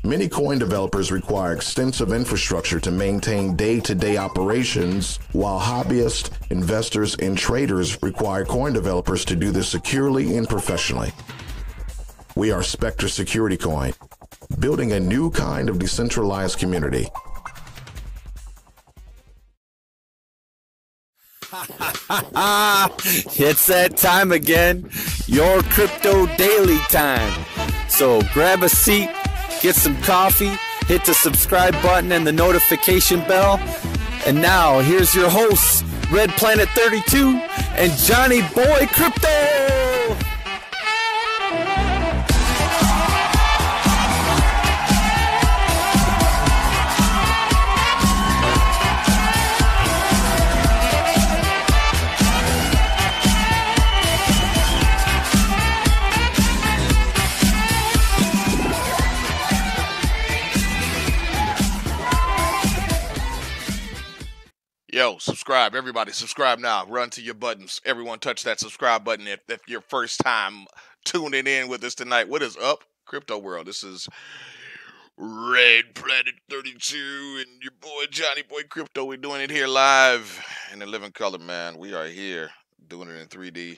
Many coin developers require extensive infrastructure to maintain day-to-day operations, while hobbyists, investors, and traders require coin developers to do this securely and professionally. We are Spectre Security Coin, building a new kind of decentralized community. It's that time again, your crypto daily time. So grab a seat, get some coffee, hit the subscribe button and the notification bell. And now here's your hosts, Red Planet 32 and Johnny Boy Crypto. Yo, subscribe. Everybody, subscribe now. Run to your buttons. Everyone touch that subscribe button if your first time tuning in with us tonight. What is up, crypto world? This is Red Planet 32 and your boy Johnny Boy Crypto. We're doing it here live in the living color, man. We are here doing it in 3D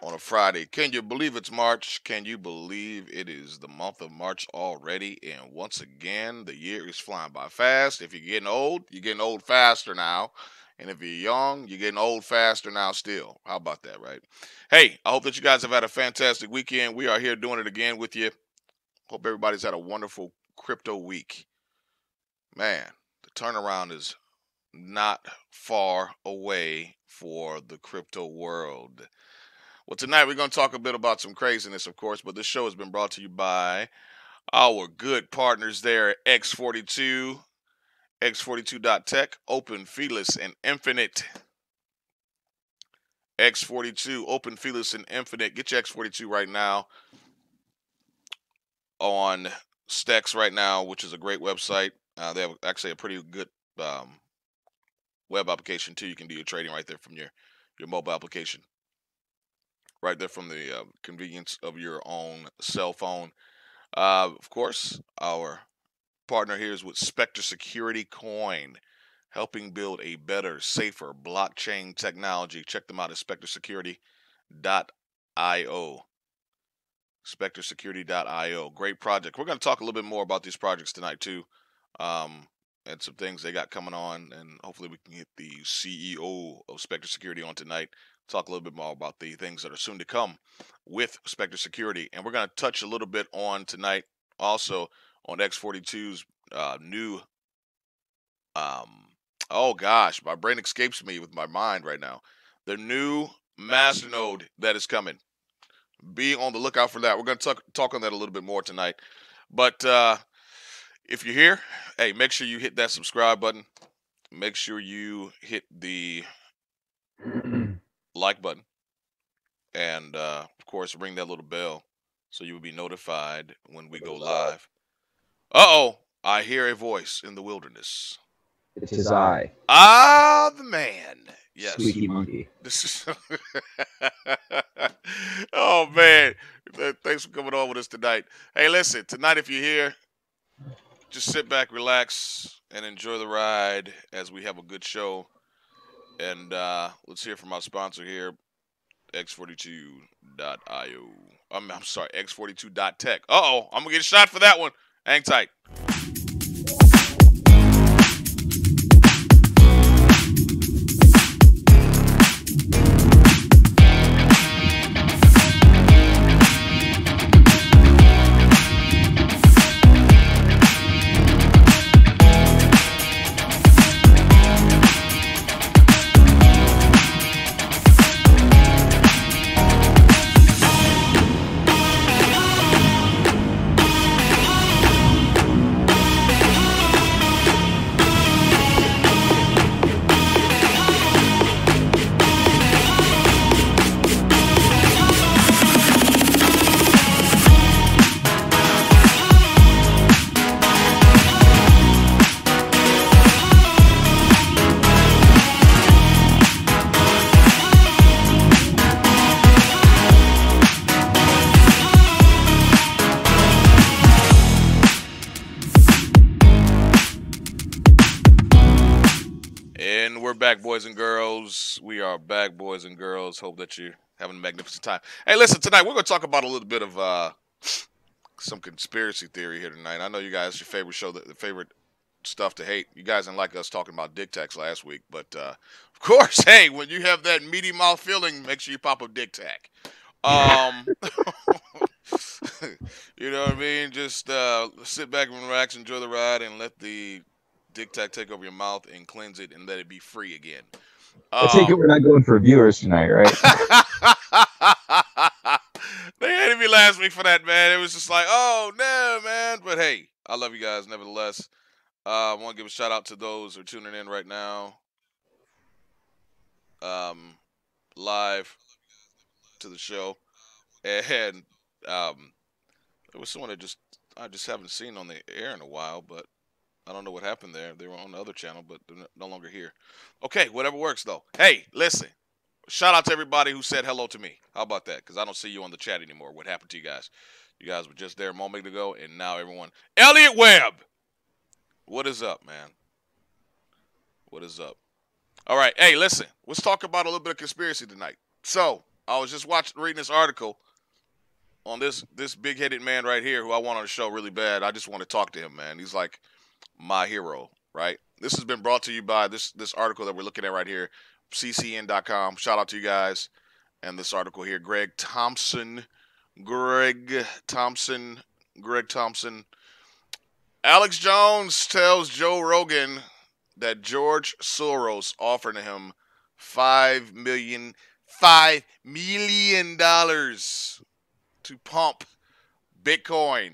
on a Friday. Can you believe it's March? Can you believe it is the month of March already? And once again, the year is flying by fast. If you're getting old faster now. And if you're young, you're getting old faster now still. How about that, right? Hey, I hope that you guys have had a fantastic weekend. We are here doing it again with you. Hope everybody's had a wonderful crypto week. Man, the turnaround is not far away for the crypto world. Well, tonight we're going to talk a bit about some craziness, of course, but this show has been brought to you by our good partners there at X42, X42.tech, Open, Feeless, and Infinite. X42, Open, Feeless, and Infinite. Get your X42 right now on Stex right now, which is a great website. They have actually a pretty good web application, too. You can do your trading right there from your mobile application. Right there from the convenience of your own cell phone. Of course, our partner here is with Spectre Security Coin, helping build a better, safer blockchain technology. Check them out at spectresecurity.io. Spectresecurity.io. Great project. We're going to talk a little bit more about these projects tonight, too, and some things they got coming on. And hopefully we can get the CEO of Spectre Security on tonight. Talk a little bit more about the things that are soon to come with Spectre Security. And we're going to touch a little bit on tonight also on X42's new, oh gosh, my brain escapes me with my mind right now. Their new masternode that is coming. Be on the lookout for that. We're going to talk on that a little bit more tonight. But if you're here, hey, make sure you hit that subscribe button. Make sure you hit the like button, and of course ring that little bell so you will be notified when we go live. I hear a voice in the wilderness. It is I. The man. Yes. Squeaky monkey. This is oh man, thanks for coming on with us tonight. Hey, listen, tonight if you're here, just sit back, relax, and enjoy the ride as we have a good show. And let's hear from our sponsor here, X42.io. I'm sorry, X42.tech. I'm going to get a shot for that one. Hang tight. And we're back, boys and girls. We are back, boys and girls. Hope that you're having a magnificent time. Hey, listen, tonight we're going to talk about a little bit of some conspiracy theory here tonight. I know you guys, your favorite show, the favorite stuff to hate. You guys didn't like us talking about dick tacs last week, but of course, hey, when you have that meaty mouth feeling, make sure you pop a dick tac. You know what I mean? Just sit back and relax, enjoy the ride, and let the dick tac take over your mouth and cleanse it and let it be free again. I take it we're not going for viewers tonight, right? They hated me last week for that, man. It was just like, oh, no, man. But hey, I love you guys nevertheless. I want to give a shout out to those who are tuning in right now. Live to the show. And there was someone that I just haven't seen on the air in a while, but I don't know what happened there. They were on the other channel, but they're no longer here. Okay, whatever works, though. Hey, listen. Shout out to everybody who said hello to me. How about that? Because I don't see you on the chat anymore. What happened to you guys? You guys were just there a moment ago, and now everyone. Elliot Webb! What is up, man? What is up? All right, hey, listen. Let's talk about a little bit of conspiracy tonight. So, I was just reading this article on this big-headed man right here who I want on the show really bad. I just want to talk to him, man. He's like my hero, right? This has been brought to you by this article that we're looking at right here, ccn.com. Shout out to you guys and this article here. Greg Thompson. Alex Jones tells Joe Rogan that George Soros offered him $5 million to pump Bitcoin.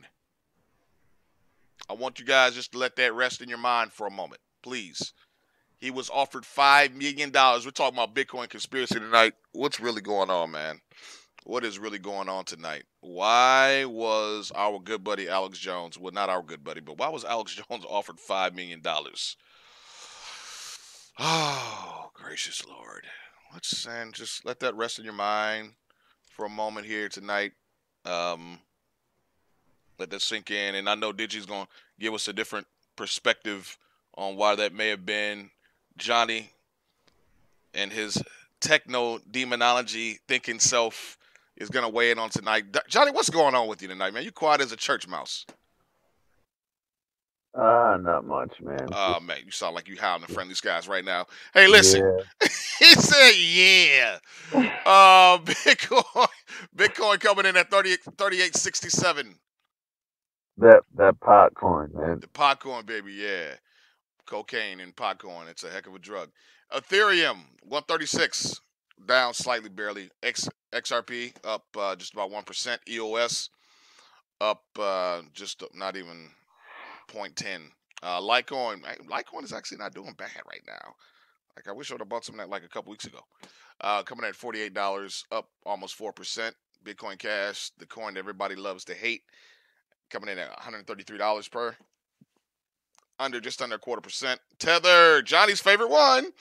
I want you guys just to let that rest in your mind for a moment, please. He was offered $5 million. We're talking about Bitcoin conspiracy tonight. What's really going on, man? What is really going on tonight? Why was our good buddy Alex Jones, well, not our good buddy, but why was Alex Jones offered $5 million? Oh, gracious Lord. Just let that rest in your mind for a moment here tonight. Let that sink in. And I know Digi's going to give us a different perspective on why that may have been. Johnny and his techno demonology thinking self is going to weigh in on tonight. Johnny, what's going on with you tonight, man? You quiet as a church mouse. Not much, man. Oh, man, you sound like you howling in friendly skies right now. Hey, listen. Yeah. He said, yeah. Bitcoin coming in at 38.67. That pot coin, man. The popcorn, baby, yeah. Cocaine and popcorn. It's a heck of a drug. Ethereum, 136, down slightly, barely. XRP, up just about 1%. EOS, up just not even 0.10. Litecoin is actually not doing bad right now. Like, I wish I would have bought some of that like a couple weeks ago. Coming at $48, up almost 4%. Bitcoin Cash, the coin that everybody loves to hate, coming in at $133 per. Just under 0.25%. Tether, Johnny's favorite one.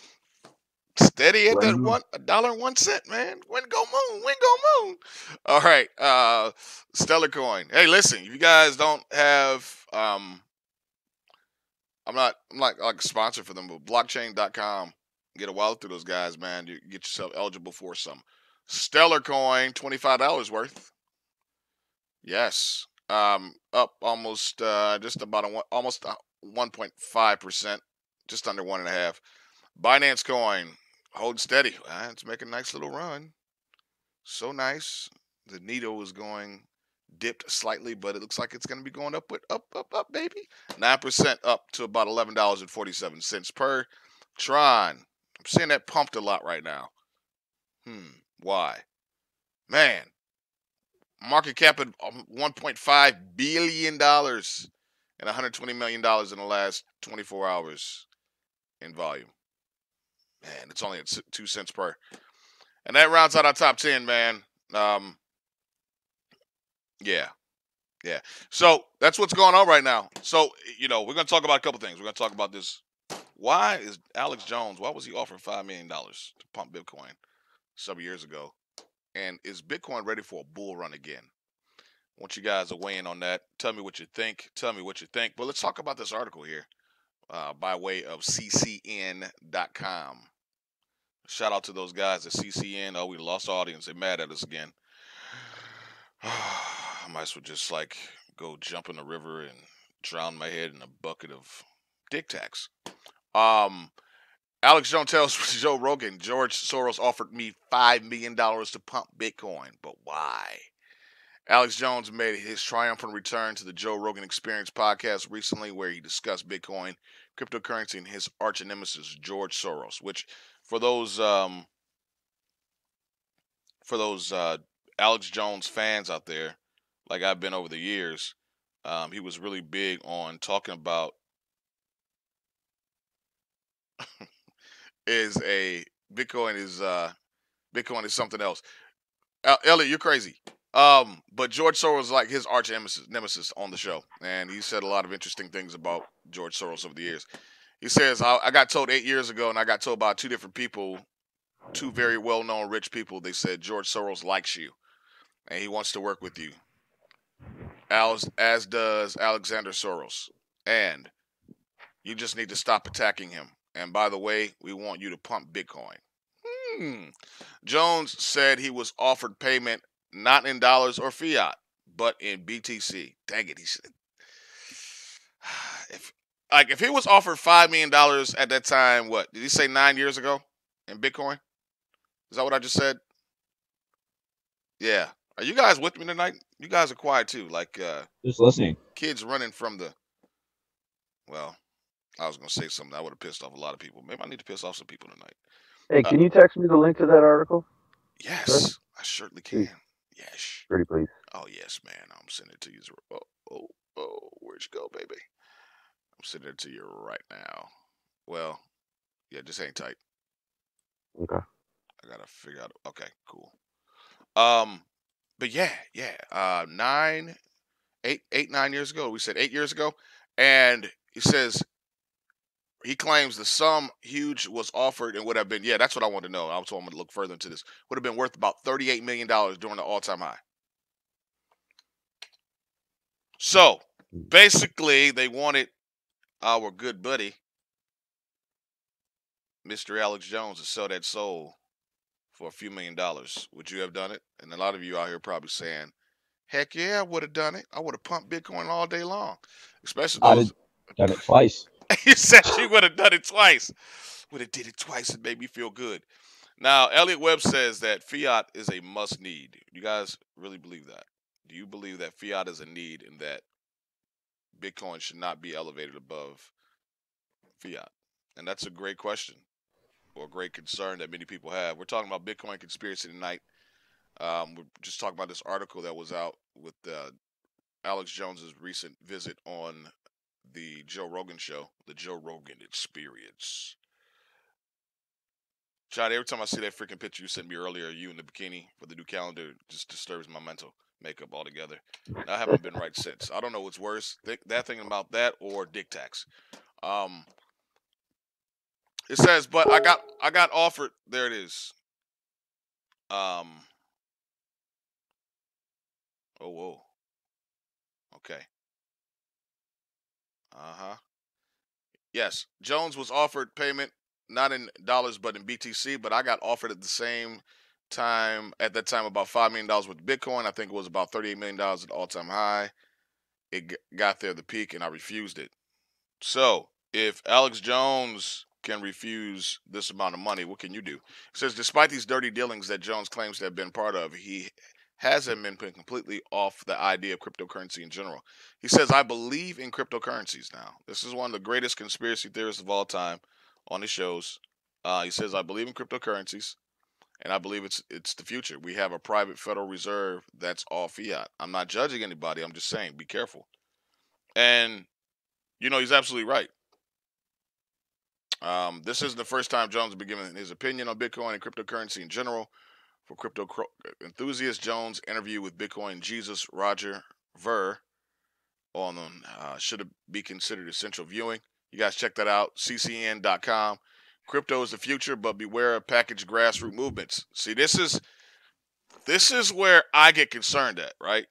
Steady at that $1.01, man. Win go moon. All right. Stellar Coin. Hey, listen, if you guys don't have I'm not like a sponsor for them, but blockchain.com. Get a wallet through those guys, man. You get yourself eligible for some Stellar Coin, $25 worth. Yes. Up almost just about almost 1.5%, just under 1.5%. Binance Coin holding steady. It's making a nice little run. So nice. The needle is dipped slightly, but it looks like it's going to be going up, up, baby. 9% up to about $11.47 per. Tron. I'm seeing that pumped a lot right now. Why? Man. Market cap at $1.5 billion and $120 million in the last 24 hours in volume. Man, it's only at 2 cents per. And that rounds out our top 10, man. Yeah. So that's what's going on right now. So, we're going to talk about a couple things. We're going to talk about this. Why was he offered $5 million to pump Bitcoin some years ago? And is Bitcoin ready for a bull run again? I want you guys to weigh in on that. Tell me what you think. But let's talk about this article here. by way of ccn.com. Shout out to those guys at CCN. Oh, we lost audience. They're mad at us again. I might as well just like go jump in the river and drown my head in a bucket of dick tax. Alex Jones tells Joe Rogan, George Soros offered me $5 million to pump Bitcoin, but why? Alex Jones made his triumphant return to the Joe Rogan Experience podcast recently, where he discussed Bitcoin, cryptocurrency, and his arch nemesis George Soros. Which, for those Alex Jones fans out there, like I've been over the years, he was really big on talking about Bitcoin is something else. Elliot, you're crazy. But George Soros is like his arch nemesis on the show, and he said a lot of interesting things about George Soros over the years. He says, I got told 8 years ago, and I got told by two different people, two very well-known rich people. They said George Soros likes you, and he wants to work with you, as does Alexander Soros, and you just need to stop attacking him. And by the way, we want you to pump Bitcoin. Jones said he was offered payment not in dollars or fiat, but in BTC. Dang it, he said. If he was offered $5 million at that time, what did he say 9 years ago in Bitcoin? Is that what I just said? Yeah. Are you guys with me tonight? You guys are quiet too, like just listening. Kids running from the. Well, I was gonna say something that would have pissed off a lot of people. Maybe I need to piss off some people tonight. Hey, can you text me the link to that article? Yes, sure? I certainly can. Please. Yes. Pretty please. Oh yes, man. I'm sending it to you. Where'd you go, baby? I'm sending it to you right now. Well, yeah, just hang tight. Okay. I gotta figure out. Okay, cool. But yeah. 9 years ago. We said 8 years ago, and he says he claims the sum huge was offered and would have been. Yeah, that's what I want to know. I told him to look further into this. Would have been worth about $38 million during the all-time high. So basically, they wanted our good buddy, Mr. Alex Jones, to sell that soul for a few $1 million. Would you have done it? And a lot of you out here probably saying, heck yeah, I would have done it. I would have pumped Bitcoin all day long. Especially those. I'd done it twice. You said you would have done it twice. Would have did it twice. It made me feel good. Now, Elliot Webb says that fiat is a must need. You guys really believe that? Do you believe that fiat is a need and that Bitcoin should not be elevated above fiat? And that's a great question, or a great concern that many people have. We're talking about Bitcoin conspiracy tonight. We're just talking about this article that was out with Alex Jones's recent visit on the Joe Rogan show, the Joe Rogan Experience. Johnny, every time I see that freaking picture you sent me earlier, you in the bikini for the new calendar, it just disturbs my mental makeup altogether. And I haven't been right since. I don't know what's worse, that thinking about that or dick tax. It says, but I got offered. There it is. Oh whoa. Okay. Yes, Jones was offered payment not in dollars but in BTC, but I got offered at the same time, at that time, about $5 million with Bitcoin. I think it was about $38 million at the all-time high. It got there, the peak, and I refused it. So if Alex Jones can refuse this amount of money, what can you do? It says, despite these dirty dealings that Jones claims to have been part of, he hasn't been completely off the idea of cryptocurrency in general. He says, I believe in cryptocurrencies now. This is one of the greatest conspiracy theorists of all time on his shows. He says, I believe in cryptocurrencies, and I believe it's the future. We have a private Federal Reserve that's all fiat. I'm not judging anybody. I'm just saying, be careful. And, he's absolutely right. This isn't the first time Jones has been giving his opinion on Bitcoin and cryptocurrency in general. For crypto enthusiasts, Jones' interview with Bitcoin Jesus Roger Ver on should it be considered essential viewing. You guys check that out, ccn.com. Crypto is the future, but beware of packaged grassroots movements. See, this is where I get concerned at, right?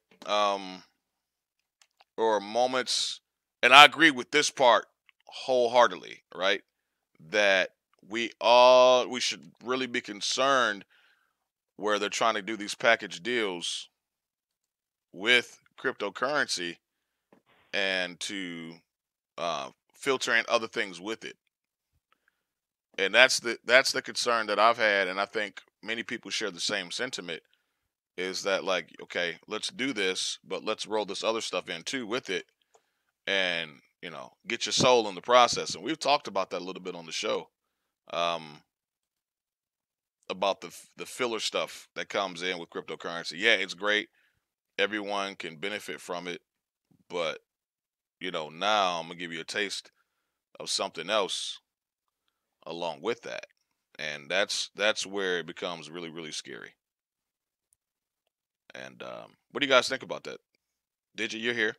Or moments, and I agree with this part wholeheartedly, right, that we should really be concerned where they're trying to do these package deals with cryptocurrency and to filter in other things with it. And that's the concern that I've had, and I think many people share the same sentiment. Is that like, okay, let's do this, but let's roll this other stuff in too with it, and get your soul in the process. And we've talked about that a little bit on the show, about the filler stuff that comes in with cryptocurrency. Yeah, it's great. Everyone can benefit from it, but now I'm gonna give you a taste of something else along with that, and that's where it becomes really, really scary. And what do you guys think about that? Digit, you're here.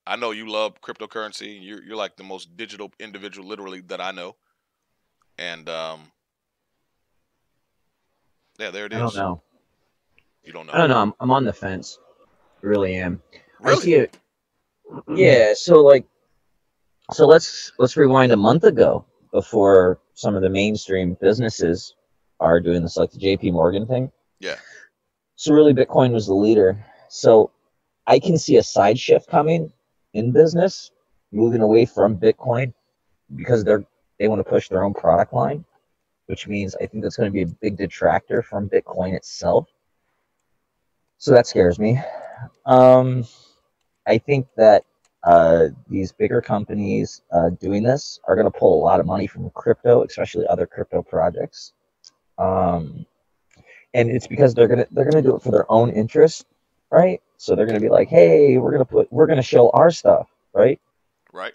I know you love cryptocurrency. You're like the most digital individual, literally, that I know. And yeah, there it I don't is. know. You don't I don't know, know. I'm on the fence. I really am. I really? see it. Yeah. So let's rewind a month ago before some of the mainstream businesses are doing this, like the JP Morgan thing. Yeah, So really, Bitcoin was the leader. So I can see a side shift coming in business, moving away from Bitcoin because they want to push their own product line, which means I think that's going to be a big detractor from Bitcoin itself. So that scares me. I think that these bigger companies doing this are going to pull a lot of money from crypto, especially other crypto projects. And it's because they're gonna do it for their own interest, right? So they're gonna be like, hey, we're gonna show our stuff, right? right.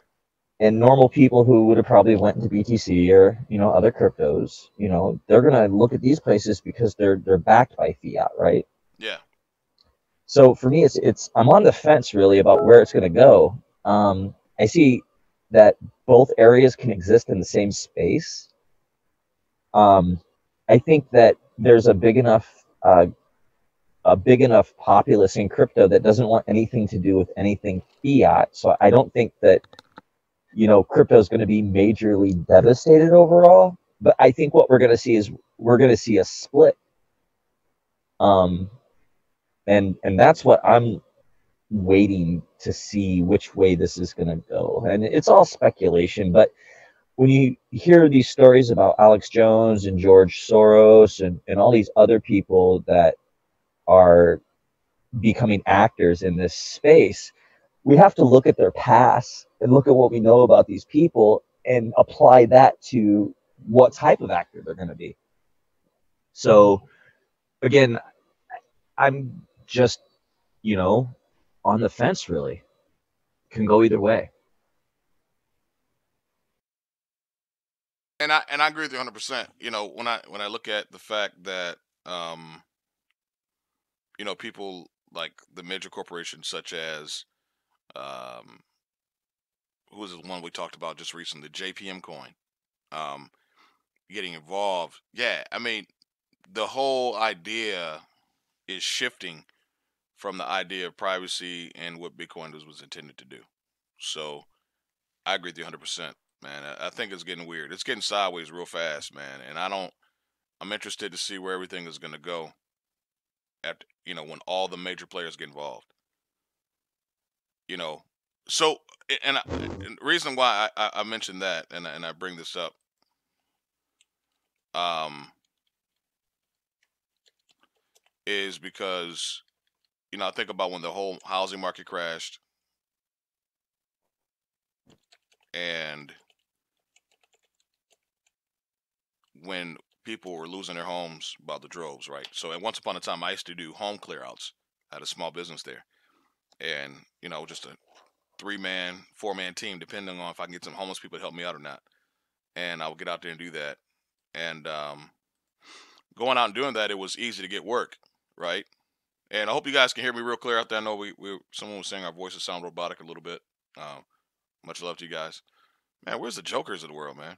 And normal people who would have probably went into BTC or other cryptos, they're gonna look at these places because they're backed by fiat, right? Yeah, So for me, it's I'm on the fence really about where it's gonna go. I see that both areas can exist in the same space. I think that there's a big enough populace in crypto that doesn't want anything to do with anything fiat. So I don't think that crypto is going to be majorly devastated overall. But I think what we're going to see is we're going to see a split. And that's what I'm waiting to see which way this is going to go. And it's all speculation, but when you hear these stories about Alex Jones and George Soros and all these other people that are becoming actors in this space, we have to look at their past and look at what we know about these people and apply that to what type of actor they're going to be. So again, I'm just, on the fence really. Can go either way. and I agree with you 100%. When I look at the fact that people like the major corporations such as um, who was the one we talked about just recently, JPM Coin, um, getting involved. Yeah, I mean, the whole idea is shifting from the idea of privacy and what Bitcoin was intended to do. So I agree with you 100%, man. I think it's getting weird. It's getting sideways real fast, man. And I'm interested to see where everything is going to go after, when all the major players get involved. So, and the reason why I mentioned that and I bring this up, um, is because, I think about when the whole housing market crashed and when people were losing their homes by the droves, right? So, and once upon a time, I used to do home clearouts. I had a small business there, and just a 3-man, 4-man team, depending on if I can get some homeless people to help me out or not. And I would get out there and do that. And going out and doing that, it was easy to get work, right? And I hope you guys can hear me real clear out there. I know someone was saying our voices sound robotic a little bit. Much love to you guys, man. Where's the jokers of the world, man?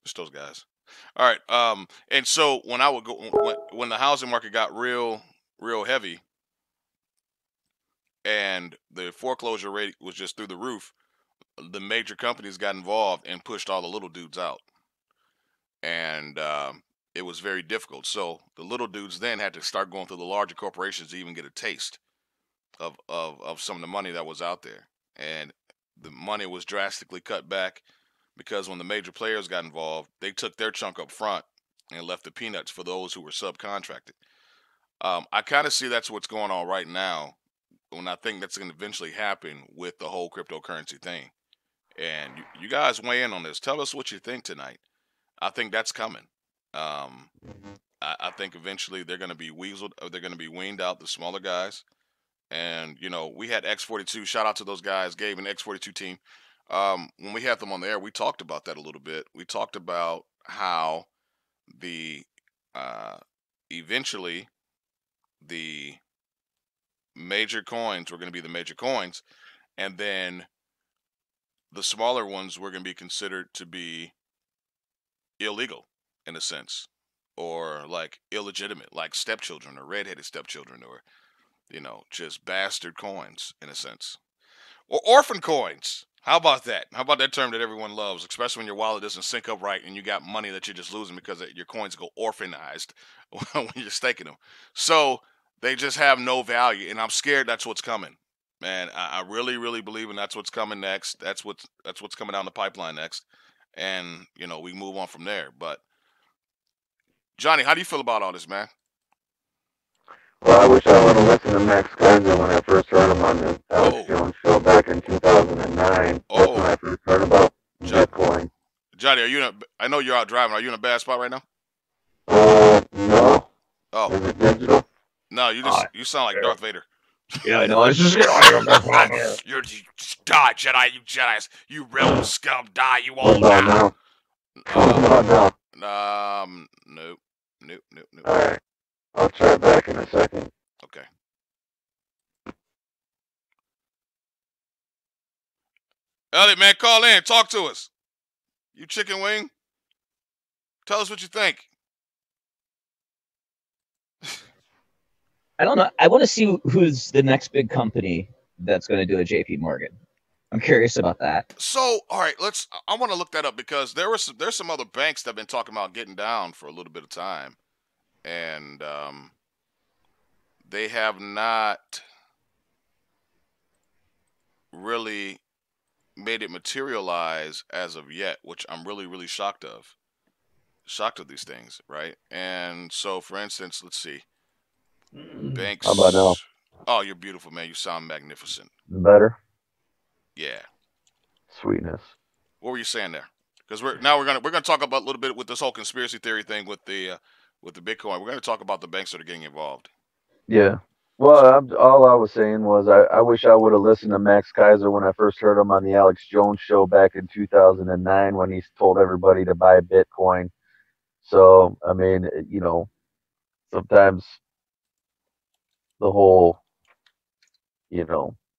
Just those guys. All right. And so when I would go when the housing market got real heavy and the foreclosure rate was just through the roof, the major companies got involved and pushed all the little dudes out, and it was very difficult. So the little dudes then had to start going through the larger corporations to even get a taste of some of the money that was out there, and the money was drastically cut back because when the major players got involved, they took their chunk up front and left the peanuts for those who were subcontracted. I kind of see that's what's going on right now, when I think that's going to eventually happen with the whole cryptocurrency thing. And you guys weigh in on this. Tell us what you think tonight. I think that's coming. Um, I think eventually they're going to be weaseled, or they're going to be weaned out, the smaller guys. And we had X42. Shout out to those guys, Gabe and X42 team. When we had them on the air, we talked about that a little bit. We talked about how the eventually the major coins were going to be the major coins, and then the smaller ones were going to be considered to be illegal in a sense, or like illegitimate, like stepchildren or redheaded stepchildren, or just bastard coins in a sense, or orphan coins. How about that? How about that term that everyone loves, especially when your wallet doesn't sync up right and you got money that you're just losing because your coins go orphanized when you're staking them. So they just have no value, and I'm scared that's what's coming. Man, I really, really believe in that's what's coming next. That's what's coming down the pipeline next, and we move on from there. But Johnny, how do you feel about all this, man? Well, I wish I would have listened to Max Kaiser when I first heard him on the Alex Jones show back in 2009. That's when I first heard about Bitcoin. Johnny, I know you're out driving. Are you in a bad spot right now? No. Oh. Is it digital? No, you sound like Darth Vader. Yeah, I know. I was just you just die, Jedi. You Jedi's. You rebel scum. Die. You all die. Nope. All right. I'll try back in a second. Okay. Elliot, man, call in. Talk to us. You chicken wing. Tell us what you think. I don't know. I want to see who's the next big company that's going to do a JP Morgan. I'm curious about that. So, all right, I want to look that up because there's some other banks that have been talking about getting down for a little bit of time, and they have not really made it materialize as of yet, which I'm really, really shocked of. Shocked of these things, right? And so, for instance, let's see. Banks. How about now? Oh, you're beautiful, man. You sound magnificent. Better? Yeah. Sweetness. What were you saying there? Because we're gonna talk about a little bit with this whole conspiracy theory thing with the Bitcoin. We're gonna talk about the banks that are getting involved. Yeah. Well, all I was saying was I wish I would have listened to Max Kaiser when I first heard him on the Alex Jones show back in 2009 when he told everybody to buy Bitcoin. So, I mean, sometimes the whole,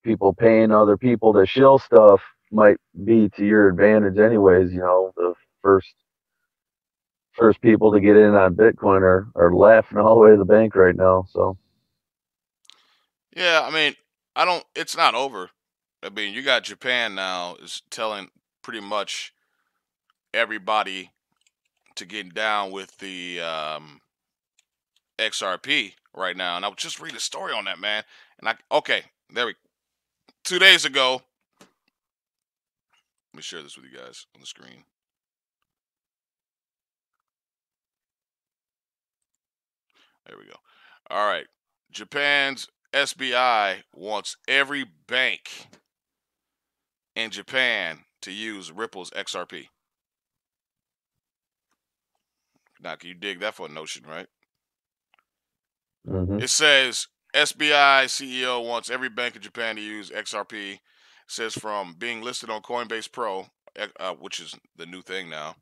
people paying other people to shill stuff might be to your advantage anyways. The first people to get in on Bitcoin are laughing all the way to the bank right now. So. Yeah, I mean, it's not over. I mean, you got Japan now is telling pretty much everybody to get down with the XRP right now. And I was just reading a story on that, man. And 2 days ago, let me share this with you guys on the screen. There we go. All right. Japan's SBI wants every bank in Japan to use Ripple's XRP. Now, can you dig that for a notion, right? Mm-hmm. It says SBI CEO wants every bank in Japan to use XRP. It says from being listed on Coinbase Pro, which is the new thing now.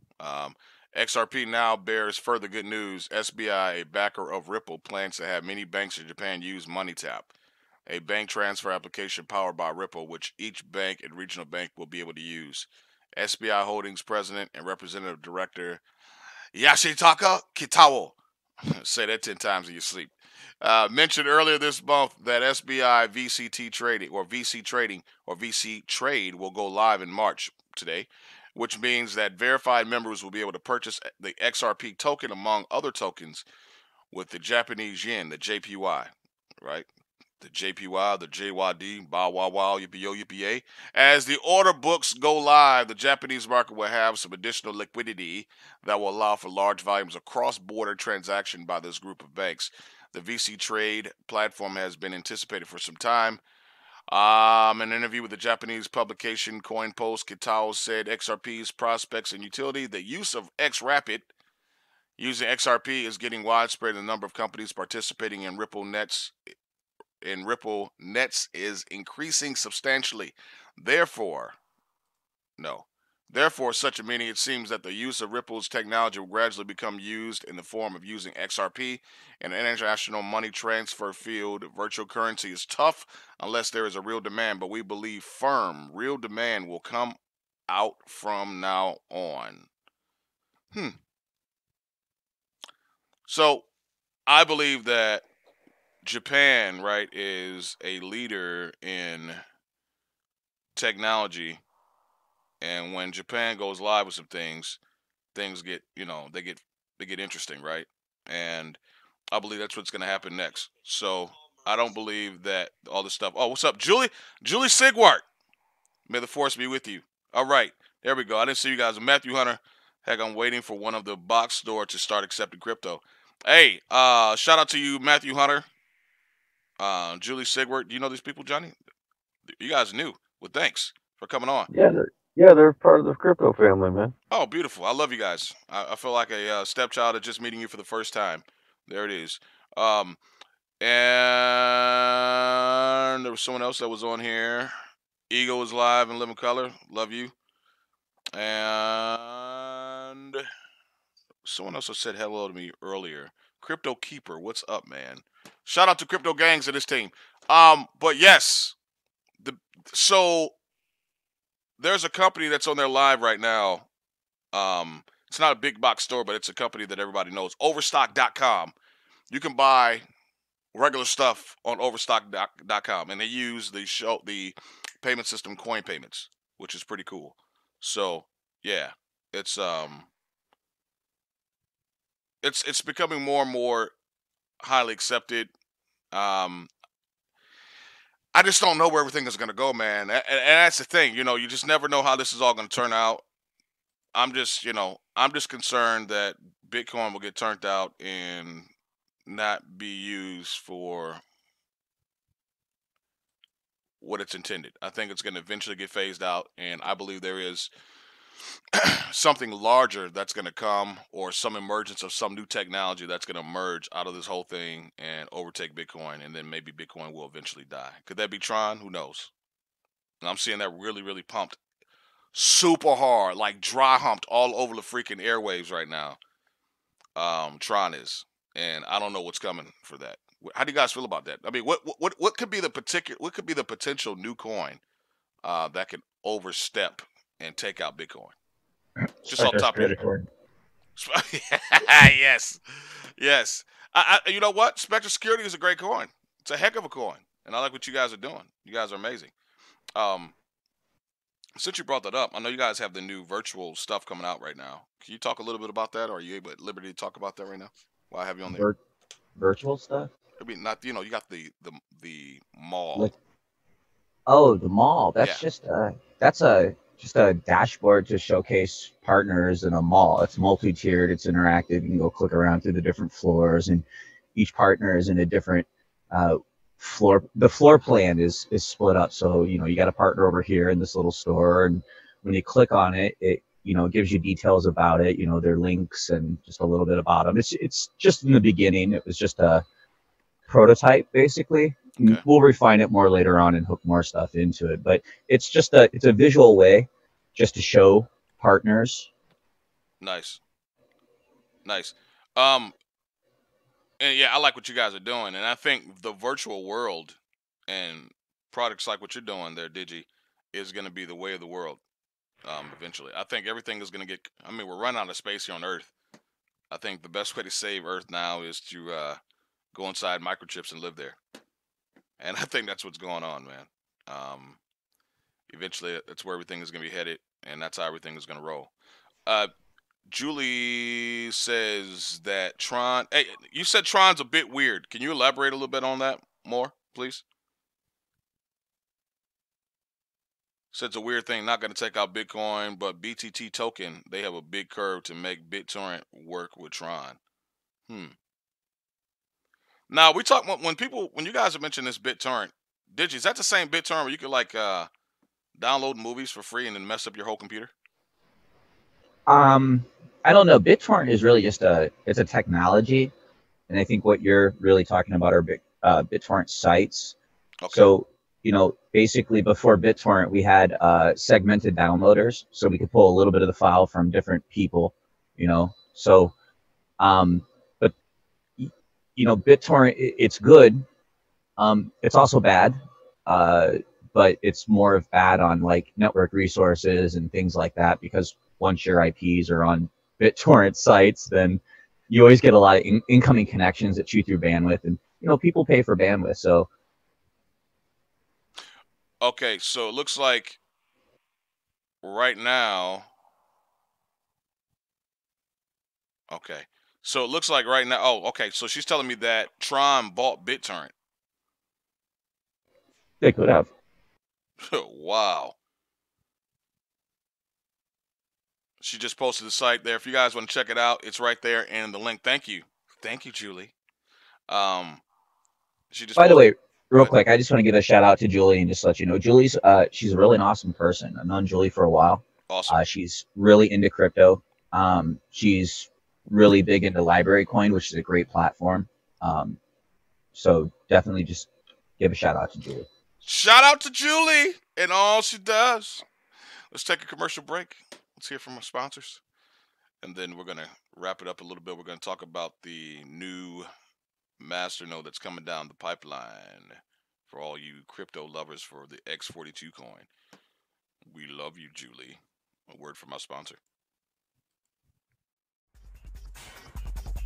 XRP now bears further good news. SBI, a backer of Ripple, plans to have many banks in Japan use MoneyTap, a bank transfer application powered by Ripple, which each bank and regional bank will be able to use. SBI Holdings President and Representative Director Yashitaka Kitawa, say that 10 times in your sleep, Mentioned earlier this month that SBI VC Trade will go live in March today, which means that verified members will be able to purchase the XRP token among other tokens with the Japanese yen, the JPY, right? The JPY, the JYD, bow wow wow, yippee yo, yippee yay. As the order books go live, the Japanese market will have some additional liquidity that will allow for large volumes of cross-border transaction by this group of banks. The VC Trade platform has been anticipated for some time. An interview with the Japanese publication CoinPost, Kitao said XRP's prospects and utility. The use of XRapid using XRP is getting widespread in the number of companies participating in Ripple Nets is increasing substantially. Therefore, such a meaning, it seems that the use of Ripple's technology will gradually become used in the form of using XRP in an international money transfer field. Virtual currency is tough unless there is a real demand, but we believe real demand will come out from now on. So, I believe that Japan, right, is a leader in technology, and when Japan goes live with some things get, they get interesting, right? And I believe that's what's going to happen next. So I don't believe that all this stuff. Oh, what's up, Julie? Julie Sigwart. May the force be with you. All right, there we go. I didn't see you guys. Matthew Hunter. Heck, I'm waiting for one of the box store to start accepting crypto. Hey, shout out to you, Matthew Hunter. Julie Sigwart. Do you know these people, Johnny? You guys knew. Well, thanks for coming on. Yeah, they're part of the crypto family, man. Oh, beautiful. I love you guys. I feel like a stepchild at just meeting you for the first time. There it is. And there was someone else that was on here. Ego is live in living color. Love you. And someone else said hello to me earlier. Crypto Keeper, what's up, man? Shout out to Crypto Gangz and his team. But yes, so there's a company that's on their live right now. It's not a big box store, but it's a company that everybody knows. Overstock.com. You can buy regular stuff on Overstock.com, and they use the payment system Coin Payments, which is pretty cool. So yeah, it's becoming more and more highly accepted. I just don't know where everything is going to go, man. And that's the thing, you just never know how this is all going to turn out. I'm just concerned that Bitcoin will get turned out and not be used for what it's intended. I think it's going to eventually get phased out, and I believe there is something larger that's going to come, or some emergence of some new technology that's going to emerge out of this whole thing and overtake Bitcoin, and then maybe Bitcoin will eventually die. Could that be Tron? Who knows? And I'm seeing that really, really pumped super hard, like dry humped all over the freaking airwaves right now. Tron is, and I don't know what's coming for that. How do you guys feel about that? I mean, what could be the potential new coin that can overstep and take out Bitcoin? Just on top of it. Yes. You know what? Spectre Security is a great coin. It's a heck of a coin, and I like what you guys are doing. You guys are amazing. Since you brought that up, I know you guys have the new virtual stuff coming out right now. Can you talk a little bit about that, or are you able at liberty to talk about that right now? While I have you on there. Virtual stuff? I mean, not you got the mall. The mall. That's just a dashboard to showcase partners in a mall. It's multi-tiered. It's interactive. You can go click around through the different floors, and each partner is in a different floor. The floor plan is split up. So you got a partner over here in this little store, and when you click on it, it gives you details about it. Their links and just a little bit about them. It's just in the beginning. It was just a prototype, basically. Okay. We'll refine it more later on and hook more stuff into it, but it's just a visual way just to show partners. Nice. And yeah, I like what you guys are doing, and I think the virtual world and products like what you're doing there, Digi, is going to be the way of the world eventually. I think everything is going to get. We're running out of space here on Earth. I think the best way to save Earth now is to go inside microchips and live there. And I think that's what's going on, man. Eventually, that's where everything is going to be headed, and that's how everything is going to roll. Julie says that Tron. Hey, you said Tron's a bit weird. Can you elaborate a little bit on that more, please? Said it's a weird thing, not going to take out Bitcoin, but BTT token, they have a big curve to make BitTorrent work with Tron. Now, we talk when you guys have mentioned this BitTorrent, is that the same BitTorrent where you could like download movies for free and then mess up your whole computer? I don't know. BitTorrent is really just it's a technology, and I think what you're really talking about are BitTorrent sites. Okay. So, basically before BitTorrent, we had segmented downloaders, so we could pull a little bit of the file from different people, So, but BitTorrent, it's good. It's also bad, but it's more of bad on like network resources and things like that, because once your IPs are on BitTorrent sites, then you always get a lot of incoming connections that chew through bandwidth, and people pay for bandwidth. So okay, so it looks like right now. Okay, so it looks like right now. Oh, okay. So she's telling me that Tron bought BitTorrent. they could have. Wow. She just posted the site there. If you guys want to check it out, it's right there in the link. Thank you, Julie. She just. By the way, real quick, I just want to give a shout out to Julie and just let you know, Julie's she's a really awesome person. I've known Julie for a while. Awesome. She's really into crypto. She's really big into Library Coin, which is a great platform. So definitely just give a shout out to Julie. Shout out to Julie and all she does. Let's take a commercial break. Let's hear from our sponsors. And then we're going to wrap it up a little bit. We're going to talk about the new masternode that's coming down the pipeline for all you crypto lovers for the X42 coin. We love you, Julie. A word from our sponsor.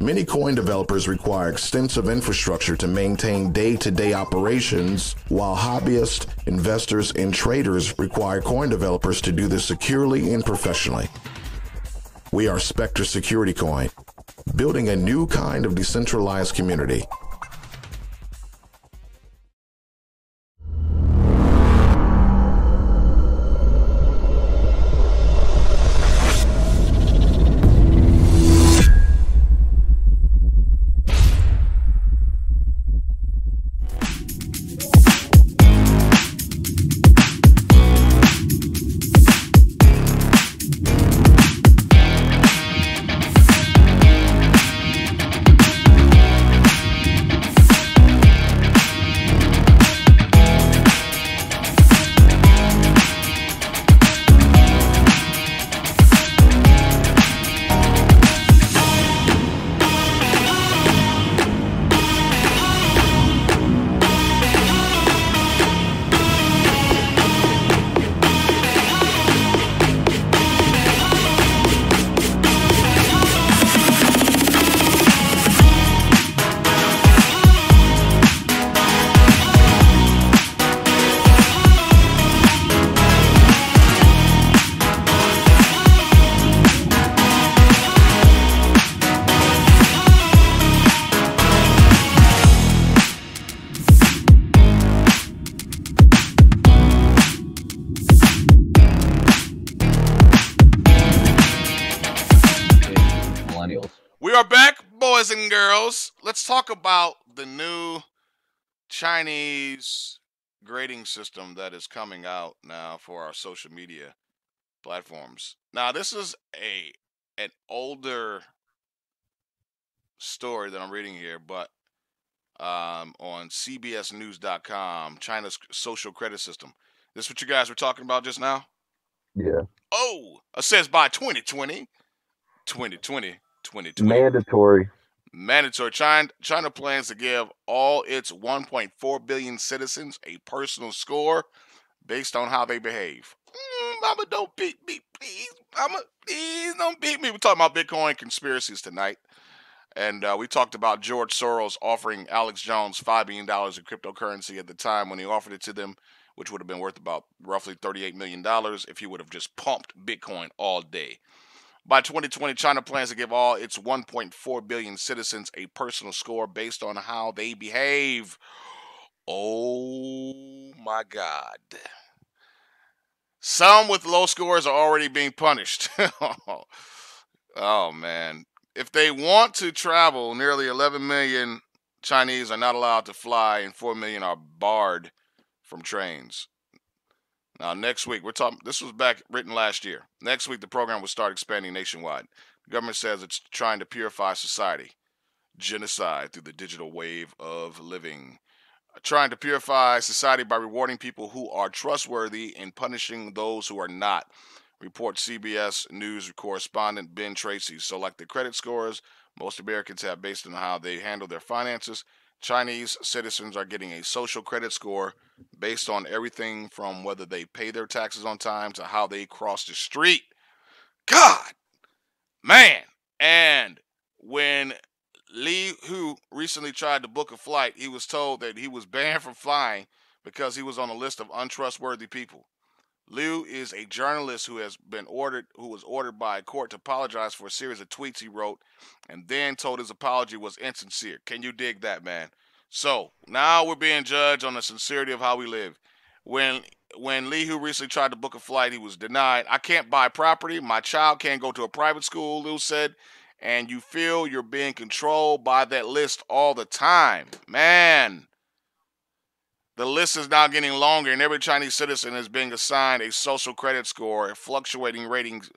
Many coin developers require extensive infrastructure to maintain day-to-day operations, while hobbyists, investors, and traders require coin developers to do this securely and professionally. We are Spectre Security Coin, building a new kind of decentralized community. Boys and girls, let's talk about the new Chinese grading system that is coming out now for our social media platforms. Now, this is an older story that I'm reading here, but on CBSNews.com, China's social credit system. This is what you guys were talking about just now? Yeah. Oh, it says by 2020. Mandatory. China plans to give all its 1.4 billion citizens a personal score based on how they behave. Mama, don't beat me, please. Mama, please don't beat me. We're talking about Bitcoin conspiracies tonight. And we talked about George Soros offering Alex Jones $5 million in cryptocurrency at the time when he offered it to them, which would have been worth about roughly $38 million if he would have just pumped Bitcoin all day. By 2020, China plans to give all its 1.4 billion citizens a personal score based on how they behave. Oh my God. Some with low scores are already being punished. Oh man. If they want to travel, nearly 11 million Chinese are not allowed to fly and 4 million are barred from trains. Now, next week, we're talking, this was back written last year. Next week, the program will start expanding nationwide. The government says it's trying to purify society. Genocide through the digital wave of living. Trying to purify society by rewarding people who are trustworthy and punishing those who are not, reports CBS News correspondent Ben Tracy. So, like the credit scores most Americans have based on how they handle their finances, Chinese citizens are getting a social credit score based on everything from whether they pay their taxes on time to how they cross the street. God, man. And when Li Hu recently tried to book a flight, he was told that he was banned from flying because he was on a list of untrustworthy people. Liu is a journalist who was ordered by a court to apologize for a series of tweets he wrote and then told his apology was insincere. Can you dig that, man? So now we're being judged on the sincerity of how we live. When Li Hu recently tried to book a flight, he was denied. I can't buy property. My child can't go to a private school, Liu said. And you feel you're being controlled by that list all the time. Man. The list is now getting longer, and every Chinese citizen is being assigned a social credit score, fluctuating ratings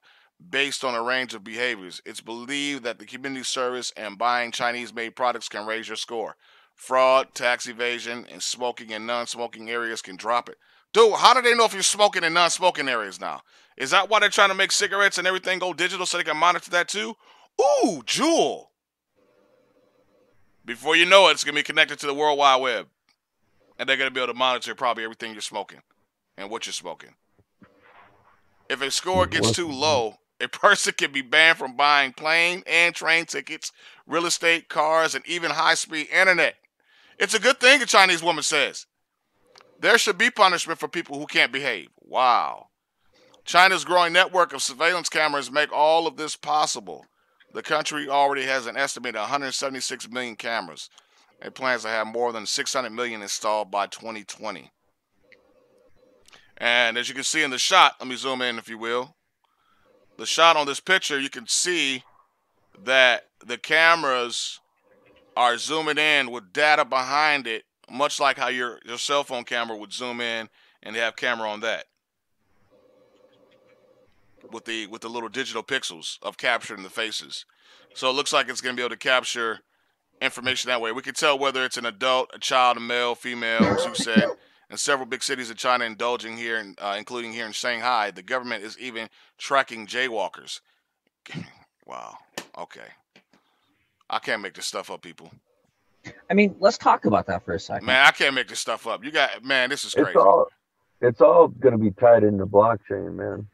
based on a range of behaviors. It's believed that the community service and buying Chinese-made products can raise your score. Fraud, tax evasion, and smoking in non-smoking areas can drop it. Dude, how do they know if you're smoking in non-smoking areas now? Is that why they're trying to make cigarettes and everything go digital so they can monitor that too? Ooh, Jewel. Before you know it, it's going to be connected to the World Wide Web. And they're going to be able to monitor probably everything you're smoking and what you're smoking. If a score gets too low, a person can be banned from buying plane and train tickets, real estate, cars, and even high-speed internet. It's a good thing, a Chinese woman says. There should be punishment for people who can't behave. Wow. China's growing network of surveillance cameras make all of this possible. The country already has an estimated 176 million cameras. It plans to have more than 600 million installed by 2020. And as you can see in the shot, let me zoom in if you will. The shot on this picture, you can see that the cameras are zooming in with data behind it, much like how your cell phone camera would zoom in and have camera on that. With the little digital pixels of capturing the faces. So it looks like it's going to be able to capture information that way. We can tell whether it's an adult, a child, a male, female, as you said. In several big cities in China indulging here, including here in Shanghai, the government is even tracking jaywalkers. Wow. Okay. I can't make this stuff up, people. I mean, let's talk about that for a second. Man, I can't make this stuff up. Man, this is crazy. It's all going to be tied into blockchain, man.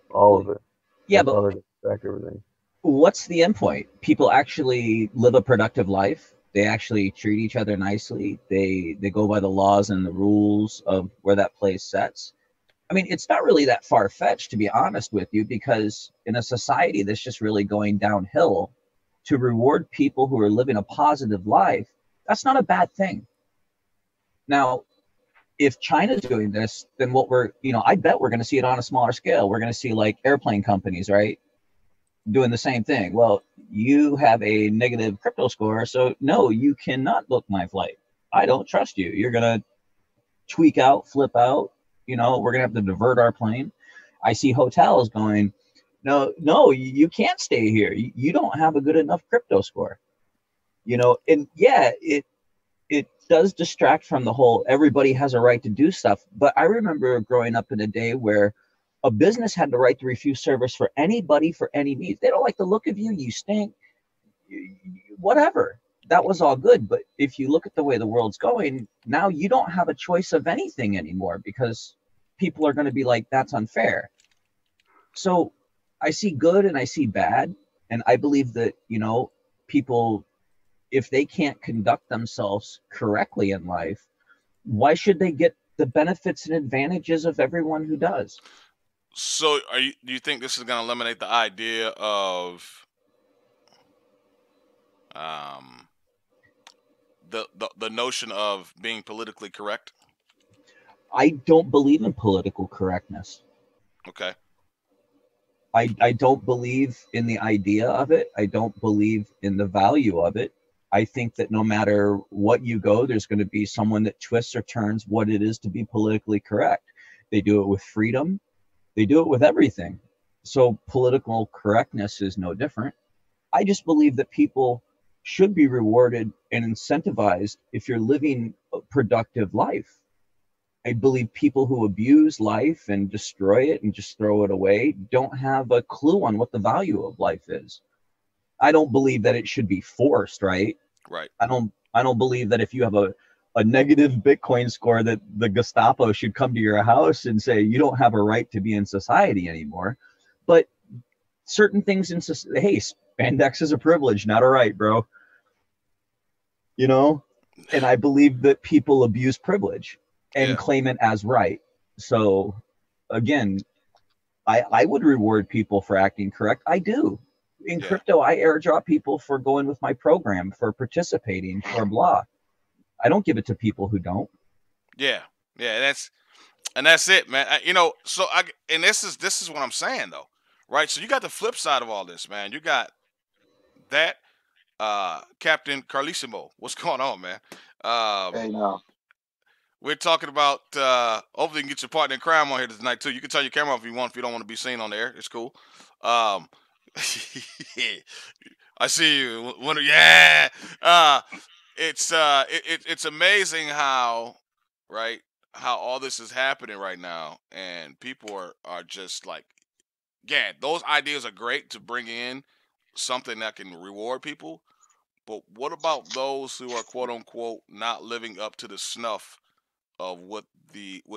All of it. Yeah, That's but track everything. What's the end point? People actually live a productive life. They actually treat each other nicely. They go by the laws and the rules of where that place sets. I mean, it's not really that far-fetched, to be honest with you, because in a society that's just really going downhill, to reward people who are living a positive life, that's not a bad thing. Now, if China's doing this, then what I bet we're going to see it on a smaller scale. We're going to see like airplane companies, right, doing the same thing. Well, you have a negative crypto score, so no, you cannot book my flight. I don't trust you. You're going to tweak out, flip out. We're going to have to divert our plane. I see hotels going, no, you can't stay here. You don't have a good enough crypto score. And yeah, it does distract from the whole everybody has a right to do stuff. But I remember growing up in a day where a business had the right to refuse service for anybody for any needs. They don't like the look of you. You stink. Whatever. That was all good. But if you look at the way the world's going, now you don't have a choice of anything anymore because people are going to be like, that's unfair. So I see good and I see bad. And I believe that, people, if they can't conduct themselves correctly in life, why should they get the benefits and advantages of everyone who does? So, do you think this is going to eliminate the idea of the notion of being politically correct? I don't believe in political correctness. Okay. I don't believe in the idea of it. I don't believe in the value of it. I think that no matter what you go, there's going to be someone that twists or turns what it is to be politically correct. They do it with freedom. They do it with everything. So political correctness is no different. I just believe that people should be rewarded and incentivized if you're living a productive life. I believe people who abuse life and destroy it and just throw it away don't have a clue on what the value of life is. I don't believe that it should be forced, right? Right. I don't believe that if you have a negative Bitcoin score that the Gestapo should come to your house and say you don't have a right to be in society anymore. But certain things in society, hey, spandex is a privilege, not a right, bro. You know? And I believe that people abuse privilege and claim it as right. So again, I would reward people for acting correct. I do. In crypto, I airdrop people for going with my program, for participating, for blah. I don't give it to people who don't. Yeah. That's it, man. And this is what I'm saying though, right? So you got the flip side of all this, man. You got that Captain Carlissimo. What's going on, man? Hey, now. We're talking about hopefully you can get your partner in crime on here tonight too. You can turn your camera off if you want, if you don't want to be seen on there. It's cool. I see you. It's amazing how all this is happening right now, and people are just like, yeah, those ideas are great to bring in something that can reward people, but what about those who are quote unquote not living up to the snuff of what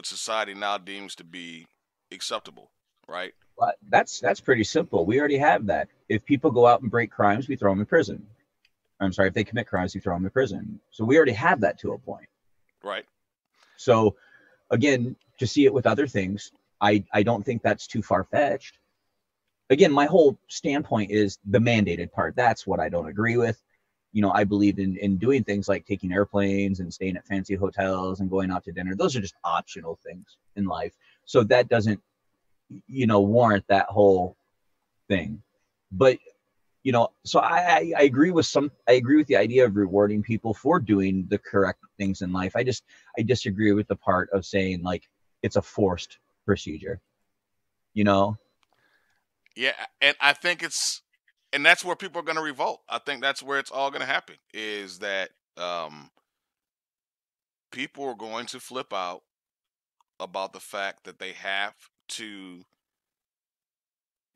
society now deems to be acceptable, right? Well, that's pretty simple. We already have that. If people go out and break crimes, we throw them in prison. I'm sorry, if they commit crimes, we throw them in prison. So we already have that to a point. Right. So again, to see it with other things, I don't think that's too far-fetched. Again, my whole standpoint is the mandated part. That's what I don't agree with. You know, I believe in doing things like taking airplanes and staying at fancy hotels and going out to dinner. Those are just optional things in life. So that doesn't, warrant that whole thing. But, so I agree with the idea of rewarding people for doing the correct things in life. I disagree with the part of saying like it's a forced procedure, Yeah. And I think and that's where people are going to revolt. I think that's where it's all going to happen, is that people are going to flip out about the fact that they have to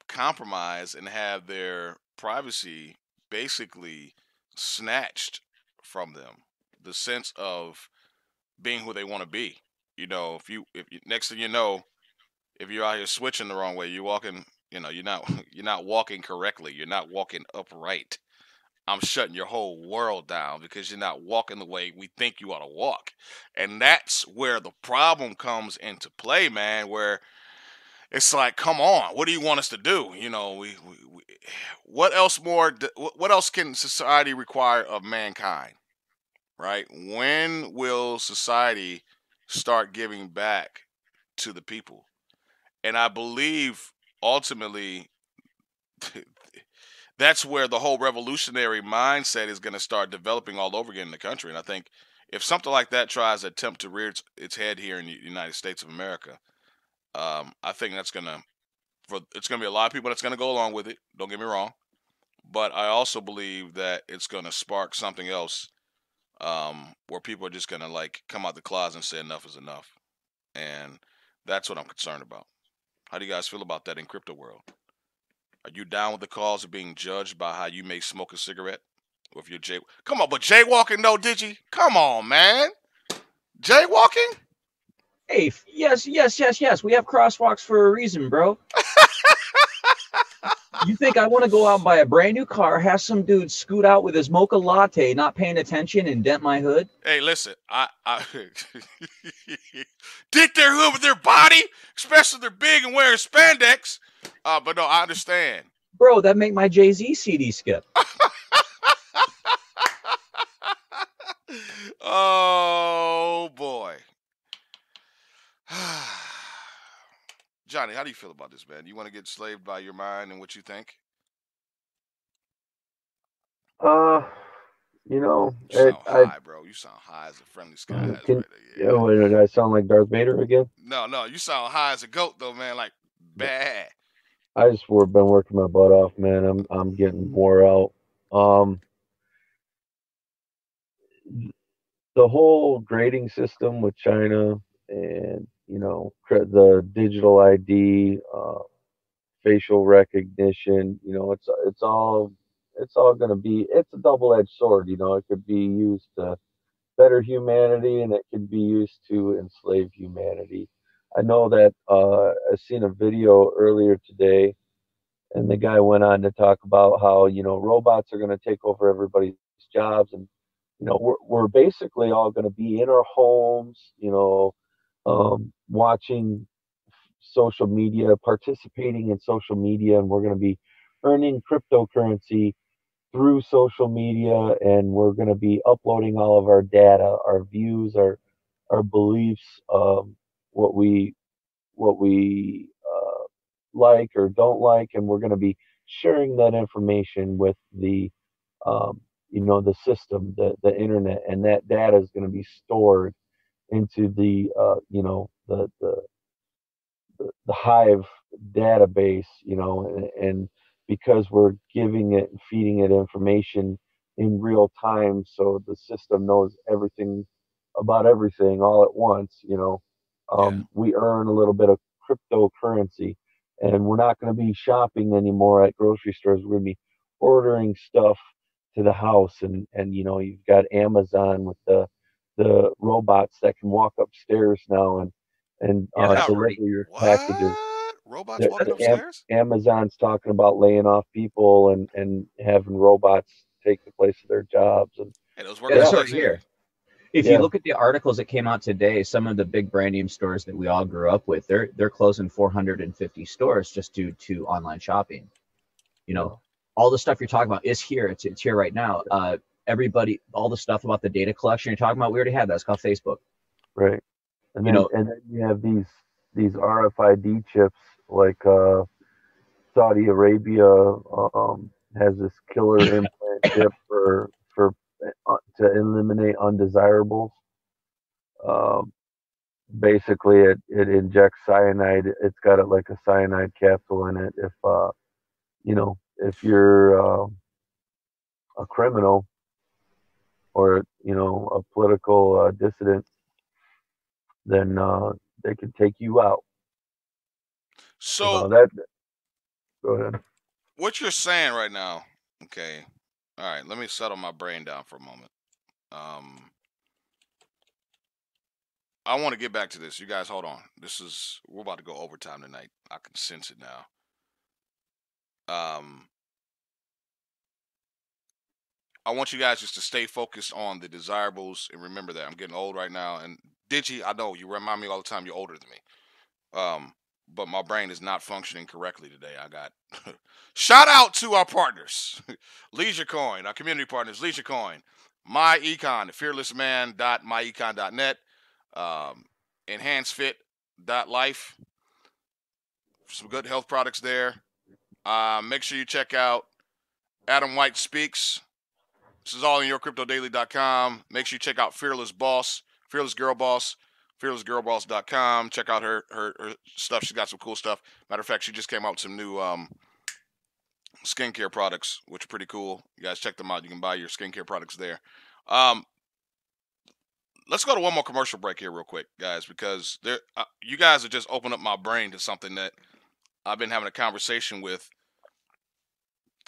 compromise and have their privacy basically snatched from them. The sense of being who they want to be. If you next thing you know, if you're out here switching the wrong way, you're walking, you're not walking correctly. You're not walking upright. I'm shutting your whole world down because you're not walking the way we think you ought to walk. And that's where the problem comes into play, man, where it's like, come on, what do you want us to do? What else can society require of mankind, right? When will society start giving back to the people? And I believe ultimately that's where the whole revolutionary mindset is going to start developing all over again in the country. And I think if something like that tries to attempt to rear its head here in the United States of America, I think it's going to be a lot of people that's going to go along with it. Don't get me wrong. But I also believe that it's going to spark something else, where people are just going to like come out the closet and say enough is enough. And that's what I'm concerned about. How do you guys feel about that in crypto world? Are you down with the cause of being judged by how you may smoke a cigarette? Or if you're come on, but jaywalking, no, did you? Come on, man. Jaywalking? Hey, yes. We have crosswalks for a reason, bro. You think I want to go out and buy a brand new car, have some dude scoot out with his mocha latte, not paying attention, and dent my hood? Hey, listen, I dent their hood with their body, especially if they're big and wearing spandex. But no, I understand. Bro, that make my Jay-Z CD skip. Oh boy. Johnny, how do you feel about this, man? You want to get enslaved by your mind and what you think? You know, You sound I high, bro. You sound high as a friendly skies can. right there. Wait, did I sound like Darth Vader again? No, you sound high as a goat though, man. Like bad. I just been working my butt off, man. I'm getting wore out. The whole grading system with China and the digital ID, facial recognition, it's all going to be, it's a double-edged sword. It could be used to better humanity and it could be used to enslave humanity. I know that I seen a video earlier today, and the guy went on to talk about how robots are going to take over everybody's jobs, and we're basically all going to be in our homes, watching social media, participating in social media, and we're going to be earning cryptocurrency through social media, and we're going to be uploading all of our data, our views, our beliefs, what we like or don't like, and we're going to be sharing that information with the system, the internet, and that data is going to be stored into the Hive database, and because we're giving it and feeding it information in real time, so the system knows everything about everything all at once, Yeah. we earn a little bit of cryptocurrency, and we're not going to be shopping anymore at grocery stores. We're going to be ordering stuff to the house, and you've got Amazon with the robots that can walk upstairs now and Yeah, deliver your packages. What? Robots walking The upstairs? Amazon's talking about laying off people and having robots take the place of their jobs. And Hey, those yeah, workers that's yeah, already here. If Yeah. you look at the articles that came out today, some of the big brand name stores that we all grew up with, they're closing 450 stores just due to online shopping. All the stuff you're talking about is here. It's here right now. Everybody, all the stuff about the data collection you're talking about, we already have that. It's called Facebook. right. And You then know, and then you have these RFID chips, like Saudi Arabia has this killer implant chip for to eliminate undesirables. Um, Basically, it injects cyanide. It's got it like a cyanide capsule in it. If you're a criminal or a political dissident, then they can take you out. So That Go ahead. what you're saying right now, okay. All right, let me settle my brain down for a moment. I want to get back to this. You guys hold on. We're about to go overtime tonight. I can sense it now. I want you guys just to stay focused on the desirables and remember that I'm getting old right now. And Digi, I know you remind me all the time you're older than me. But my brain is not functioning correctly today. I got shout out to our partners, Leisure Coin, our community partners, Leisure Coin, MyEcon, fearlessman.myecon.net, enhancedfit.life, some good health products there. Make sure you check out Adam White Speaks. This is all in yourcryptodaily.com. Make sure you check out Fearless Boss, Fearless Girl Boss, fearlessgirlboss.com. Check out her stuff. She's got some cool stuff. Matter of fact, she just came out with some new skincare products, which are pretty cool. You guys check them out. You can buy your skincare products there. Let's go to one more commercial break here real quick, guys, because you guys have just opened up my brain to something that I've been having a conversation with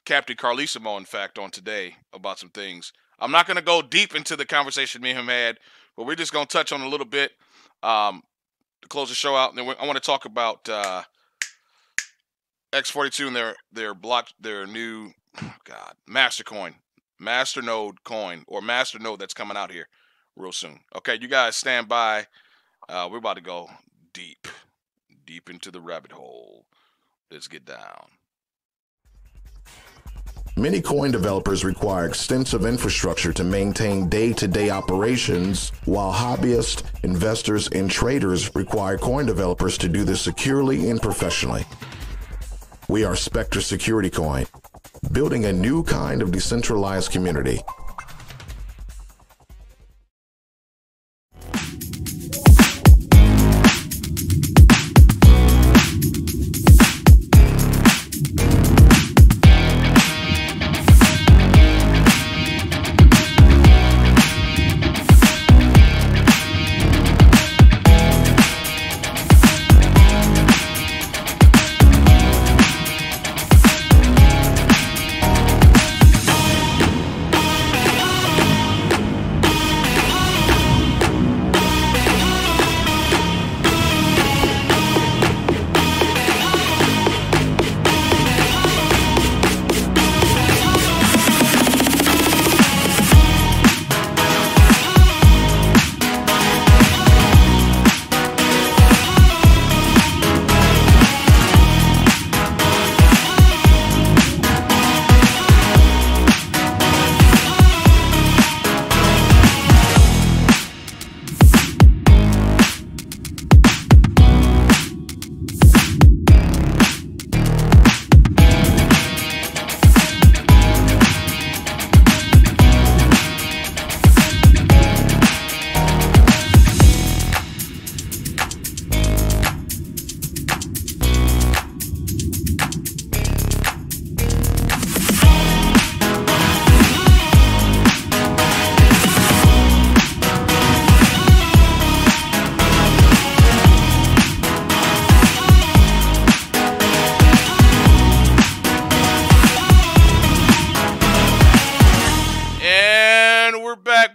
Captain Carlissimo, in fact, on today about some things. I'm not going to go deep into the conversation me and him had, but we're just going to touch on a little bit to close the show out. And then I want to talk about X42 and their new Masternode coin or Masternode that's coming out here real soon. Okay, you guys stand by. We're about to go deep into the rabbit hole. Let's get down. Many coin developers require extensive infrastructure to maintain day-to-day operations, while hobbyists, investors, and traders require coin developers to do this securely and professionally. We are Spectre Security Coin, building a new kind of decentralized community.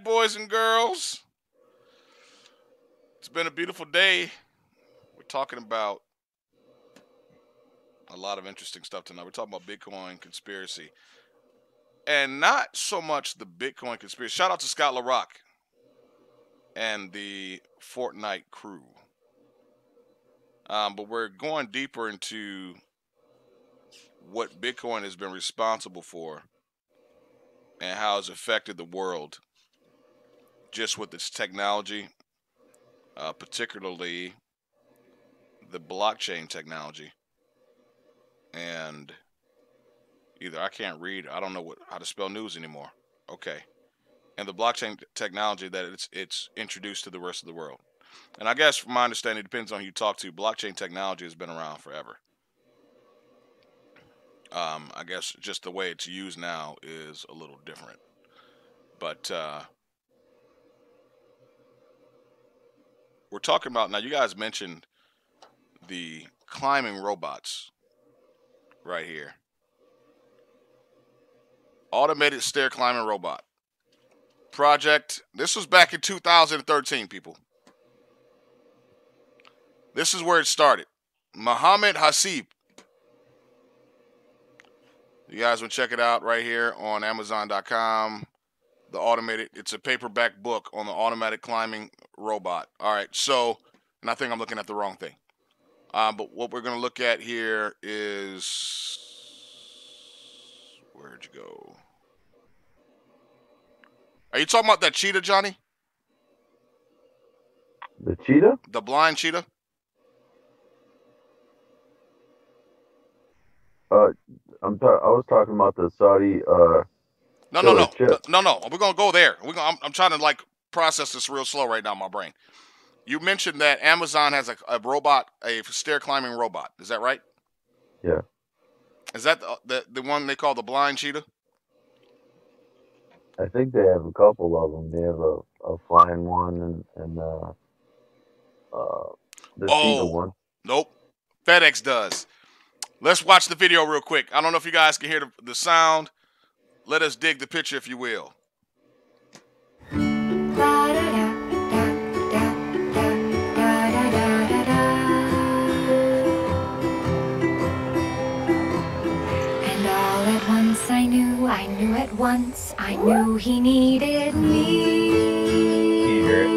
Boys and girls, it's been a beautiful day. We're talking about a lot of interesting stuff tonight. We're talking about Bitcoin conspiracy, and not so much the Bitcoin conspiracy. Shout out to Scott LaRock and the Fortnite crew. But we're going deeper into what Bitcoin has been responsible for and how it's affected the world just with its technology, particularly the blockchain technology. And either I can't read, I don't know how to spell news anymore. Okay. And the blockchain technology that it's introduced to the rest of the world. And I guess from my understanding, it depends on who you talk to, blockchain technology has been around forever. I guess just the way it's used now is a little different. But we're talking about, now you guys mentioned the climbing robots right here. Automated stair climbing robot. Project, this was back in 2013, people. This is where it started. Mohammed Hasib. You guys want to check it out right here on Amazon.com. The automated, it's a paperback book on the automatic climbing robot. All right, so, and I think I'm looking at the wrong thing. But what we're going to look at here is, where'd you go? Are you talking about that cheetah, Johnny? The cheetah? The blind cheetah? I was talking about the Saudi. No. We're gonna go there. I'm trying to like process this real slow right now in my brain. You mentioned that Amazon has a robot, a stair climbing robot. Is that right? Yeah. Is that the one they call the blind cheetah? I think they have a couple of them. They have a flying one and the cheetah one. Nope. FedEx does. Let's watch the video real quick. I don't know if you guys can hear the sound. Let us dig the picture, if you will. once I knew he needed me. Can you hear it?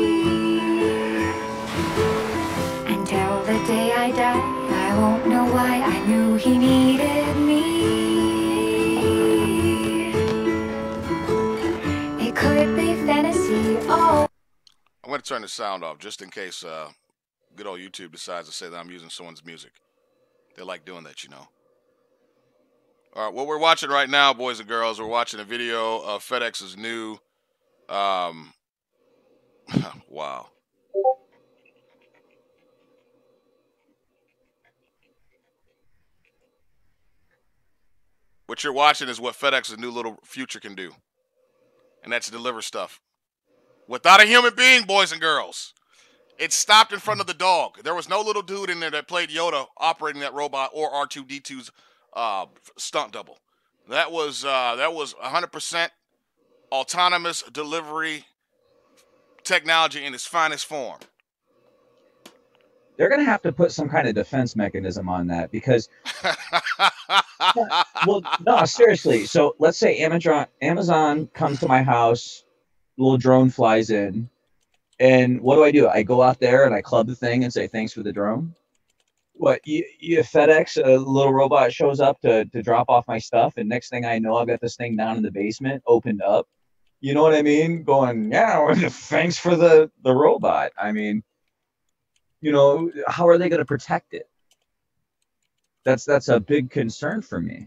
Until the day I die, I won't know why I knew he needed me. It could be fantasy, oh. I'm going to turn the sound off just in case good old YouTube decides to say that I'm using someone's music. They like doing that, you know. All right, what we're watching right now, boys and girls, we're watching a video of FedEx's new, wow. What you're watching is what FedEx's new little future can do. And that's deliver stuff. Without a human being, boys and girls. It stopped in front of the dog. There was no little dude in there that played Yoda operating that robot or R2-D2's stunt double. That was 100% autonomous delivery technology in its finest form. They're going to have to put some kind of defense mechanism on that because, well, no, seriously. So let's say Amazon comes to my house, little drone flies in, and what do? I go out there and I club the thing and say, thanks for the drone. What, you FedEx, a little robot shows up to drop off my stuff, and next thing I know, I've got this thing down in the basement, opened up. You know what I mean? Going, yeah, thanks for the robot. I mean, you know, how are they going to protect it? That's a big concern for me.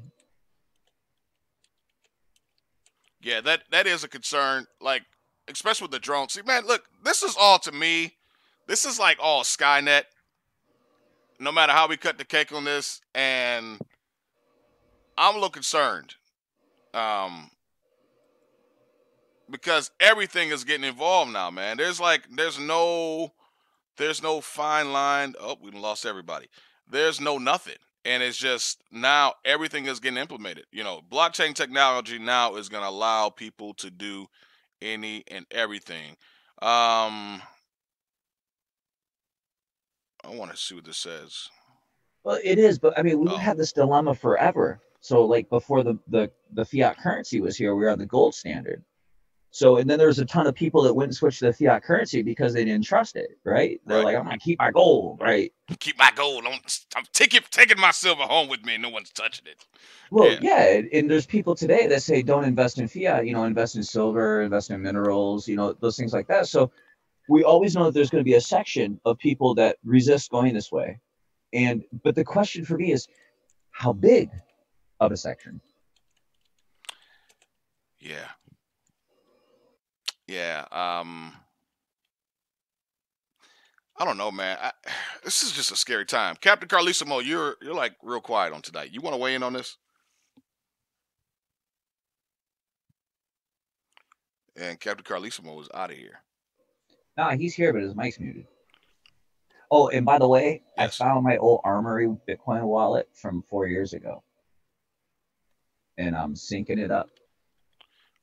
Yeah, that is a concern, like, especially with the drones. See, man, look, this is all, to me, this is like all Skynet. No matter how we cut the cake on this, and I'm a little concerned. Because everything is getting involved now, man. There's no fine line. Oh, we lost everybody. There's no nothing. And it's just now everything is getting implemented. You know, blockchain technology now is going to allow people to do any and everything. I want to see what this says. Well, it is, but I mean, we've had this dilemma forever. So, like, before the fiat currency was here, we were on the gold standard. So, and then there was a ton of people that wouldn't switch to the fiat currency because they didn't trust it, right? They're like, I'm going to keep my gold, right? Keep my gold. I'm taking my silver home with me. No one's touching it. Well, yeah, and there's people today that say don't invest in fiat, you know, invest in silver, invest in minerals, you know, those things like that. So we always know that there's going to be a section of people that resist going this way. But the question for me is, how big of a section? Yeah. Yeah. I don't know, man. This is just a scary time. Captain Carlissimo, you're like real quiet on tonight. You want to weigh in on this? And Captain Carlissimo was out of here. Nah, he's here, but his mic's muted. Oh, and by the way, yes. I found my old Armory Bitcoin wallet from 4 years ago. And I'm syncing it up.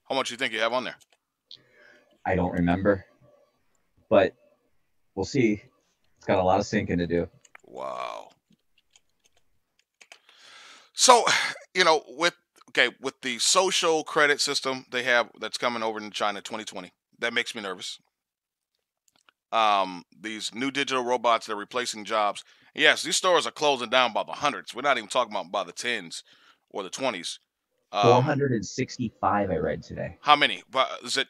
How much do you think you have on there? I don't remember. But we'll see. It's got a lot of syncing to do. Wow. So, you know, with the social credit system they have that's coming over in China 2020, that makes me nervous. These new digital robots that are replacing jobs. Yes, these stores are closing down by the hundreds. We're not even talking about by the tens or the 20s. 465 I read today. How many? Is it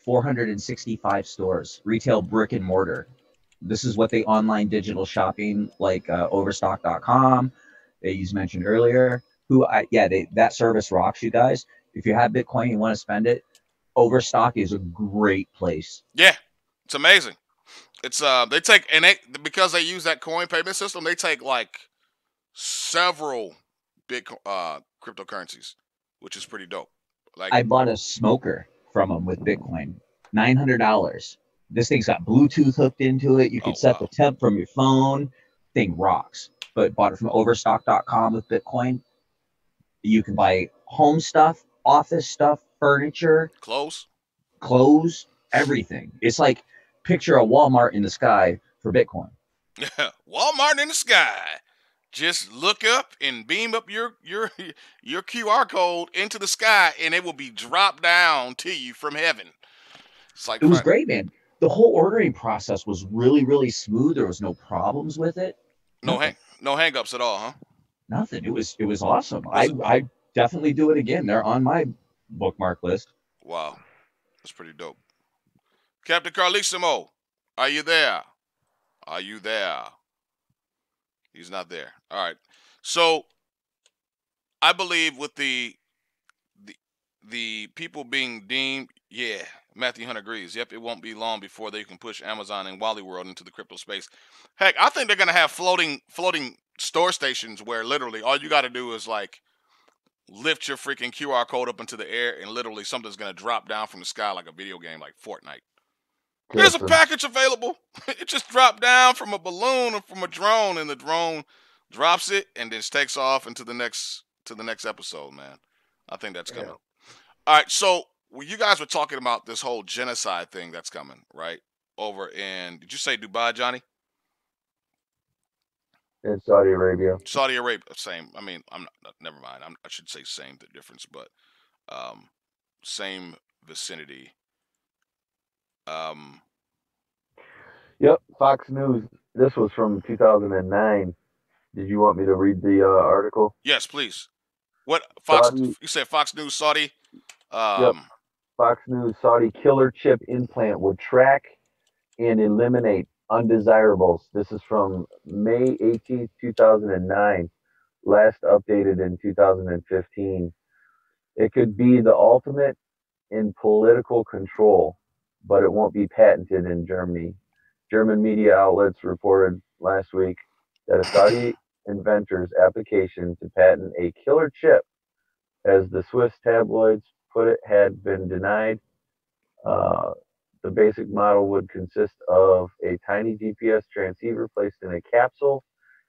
465 stores, retail brick and mortar. This is what they online digital shopping like overstock.com that you mentioned earlier. That service rocks, you guys. If you have Bitcoin, you want to spend it, Overstock is a great place. Yeah, it's amazing. It's because they use that coin payment system, they take like several big cryptocurrencies, which is pretty dope. Like, I bought a smoker from them with Bitcoin, $900. This thing's got Bluetooth hooked into it. You can set the temp from your phone. Thing rocks. But bought it from overstock.com with Bitcoin. You can buy home stuff, office stuff, furniture, clothes, everything. It's like picture a Walmart in the sky for Bitcoin. Walmart in the sky. Just look up and beam up your QR code into the sky, and it will be dropped down to you from heaven. It's like It was great, man. The whole ordering process was really, really smooth. There was no problems with it. no hang-ups at all, huh? Nothing. It was awesome. I definitely do it again. They're on my bookmark list. Wow, that's pretty dope. Captain Carlissimo, are you there? Are you there? He's not there. All right. So I believe with the people being deemed, yeah, Matthew Hunt agrees. Yep, it won't be long before they can push Amazon and Wally World into the crypto space. Heck, I think they're gonna have floating store stations where literally all you got to do is like lift your freaking QR code up into the air, and literally something's gonna drop down from the sky like a video game, like Fortnite. Here's a package available. It just dropped down from a balloon or from a drone, and the drone drops it and then takes off into the next episode, man. I think that's coming. All right, so you guys were talking about this whole genocide thing that's coming, right? Over in, did you say Dubai, Johnny? In Saudi Arabia. Saudi Arabia, same. I mean, I'm not, never mind. I should say same, the difference, but same vicinity. Yep, Fox News. This was from 2009. Did you want me to read the article? Yes, please. What Fox? Saudi, you said Fox News Saudi. Yep. Fox News Saudi killer chip implant would track and eliminate undesirables. This is from May 18th, 2009. Last updated in 2015. It could be the ultimate in political control, but it won't be patented in Germany. German media outlets reported last week that a Saudi inventor's application to patent a killer chip, as the Swiss tabloids put it, had been denied. The basic model would consist of a tiny GPS transceiver placed in a capsule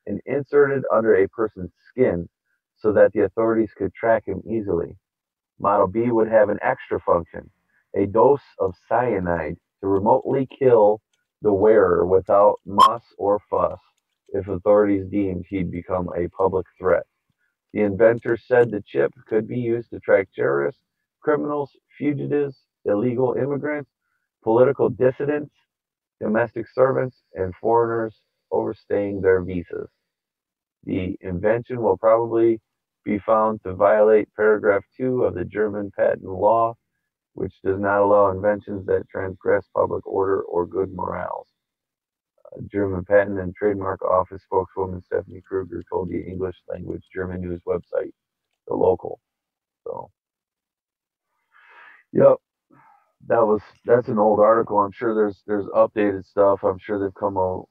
and inserted under a person's skin so that the authorities could track him easily. Model B would have an extra function, a dose of cyanide to remotely kill the wearer without muss or fuss if authorities deemed he'd become a public threat. The inventor said the chip could be used to track terrorists, criminals, fugitives, illegal immigrants, political dissidents, domestic servants, and foreigners overstaying their visas. The invention will probably be found to violate paragraph 2 of the German patent law, which does not allow inventions that transgress public order or good morals. German Patent and Trademark Office spokeswoman Stephanie Kruger told the English language German news website, The Local. So, yep, that's an old article. I'm sure there's updated stuff. I'm sure they've come a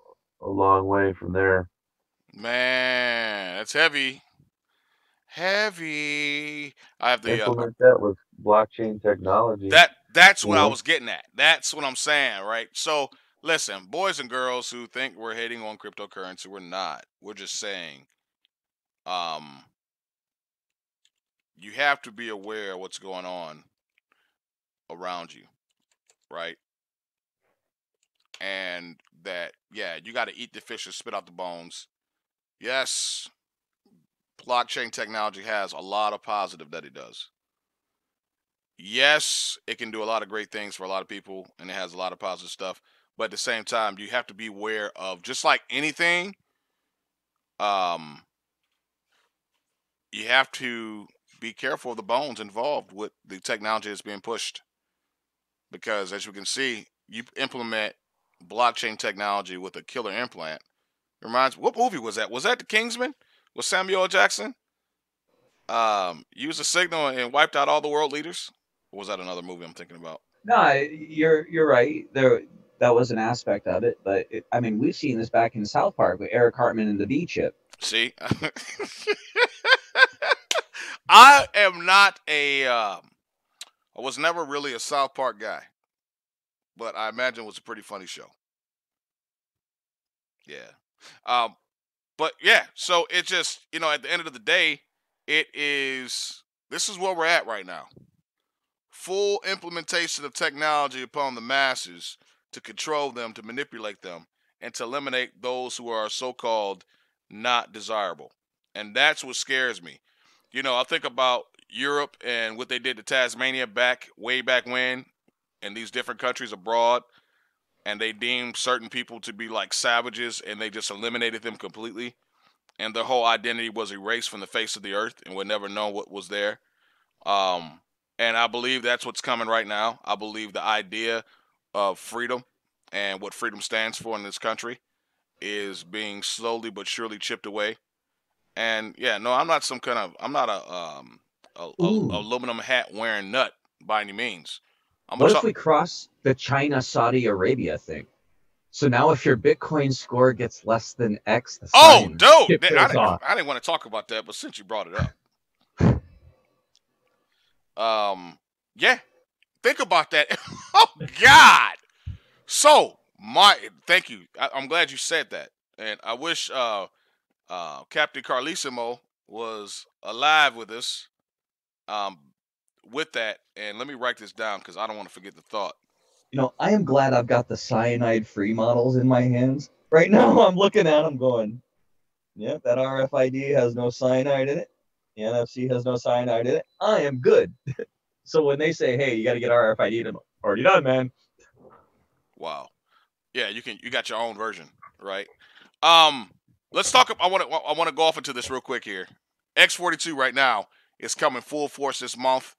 long way from there. Man, that's heavy. Heavy. I have to implement that with blockchain technology. That's what I was getting at. That's what I'm saying, right? So listen, boys and girls who think we're hating on cryptocurrency, we're not. We're just saying, you have to be aware of what's going on around you, right? And that, yeah, you got to eat the fish and spit out the bones. Yes, blockchain technology has a lot of positive that it does. Yes, it can do a lot of great things for a lot of people, and it has a lot of positive stuff. But at the same time, you have to be aware of, just like anything, you have to be careful of the bones involved with the technology that's being pushed. Because as you can see, you implement blockchain technology with a killer implant. Reminds, what movie was that? Was that The Kingsman? Was Samuel L. Jackson used a signal and wiped out all the world leaders? Or was that another movie I'm thinking about? No, you're right. That was an aspect of it, but I mean, we've seen this back in South Park with Eric Cartman and the V chip. See, I am not a. I was never really a South Park guy, but I imagine it was a pretty funny show. Yeah. But yeah, so it just, at the end of the day, this is where we're at right now. Full implementation of technology upon the masses to control them, to manipulate them, and to eliminate those who are so-called not desirable. And that's what scares me. You know, I think about Europe and what they did to Tasmania way back when, in these different countries abroad, and they deemed certain people to be like savages, and they just eliminated them completely, and their whole identity was erased from the face of the earth, and would never know what was there. Um, and I believe that's what's coming right now. I believe the idea of freedom and what freedom stands for in this country is being slowly but surely chipped away. And yeah, no, I'm not a Ooh. aluminum hat wearing nut by any means. I'm a What if talk. we cross the China-Saudi Arabia thing? So now if your Bitcoin score gets less than X, the Oh, sign dude, it goes off. I didn't want to talk about that, but since you brought it up, yeah, think about that. Oh God. So thank you. I'm glad you said that, and I wish Captain Carlissimo was alive with us. Um, with that, and let me write this down because I don't want to forget the thought. You know, I am glad I've got the cyanide-free models in my hands. Right now, I'm looking at them going, yeah, that RFID has no cyanide in it. The NFC has no cyanide in it. I am good. So when they say, hey, you got to get RFID, I'm already done, man. Wow. Yeah, you got your own version, right? Let's talk. I want to go off into this real quick here. X42 right now is coming full force this month.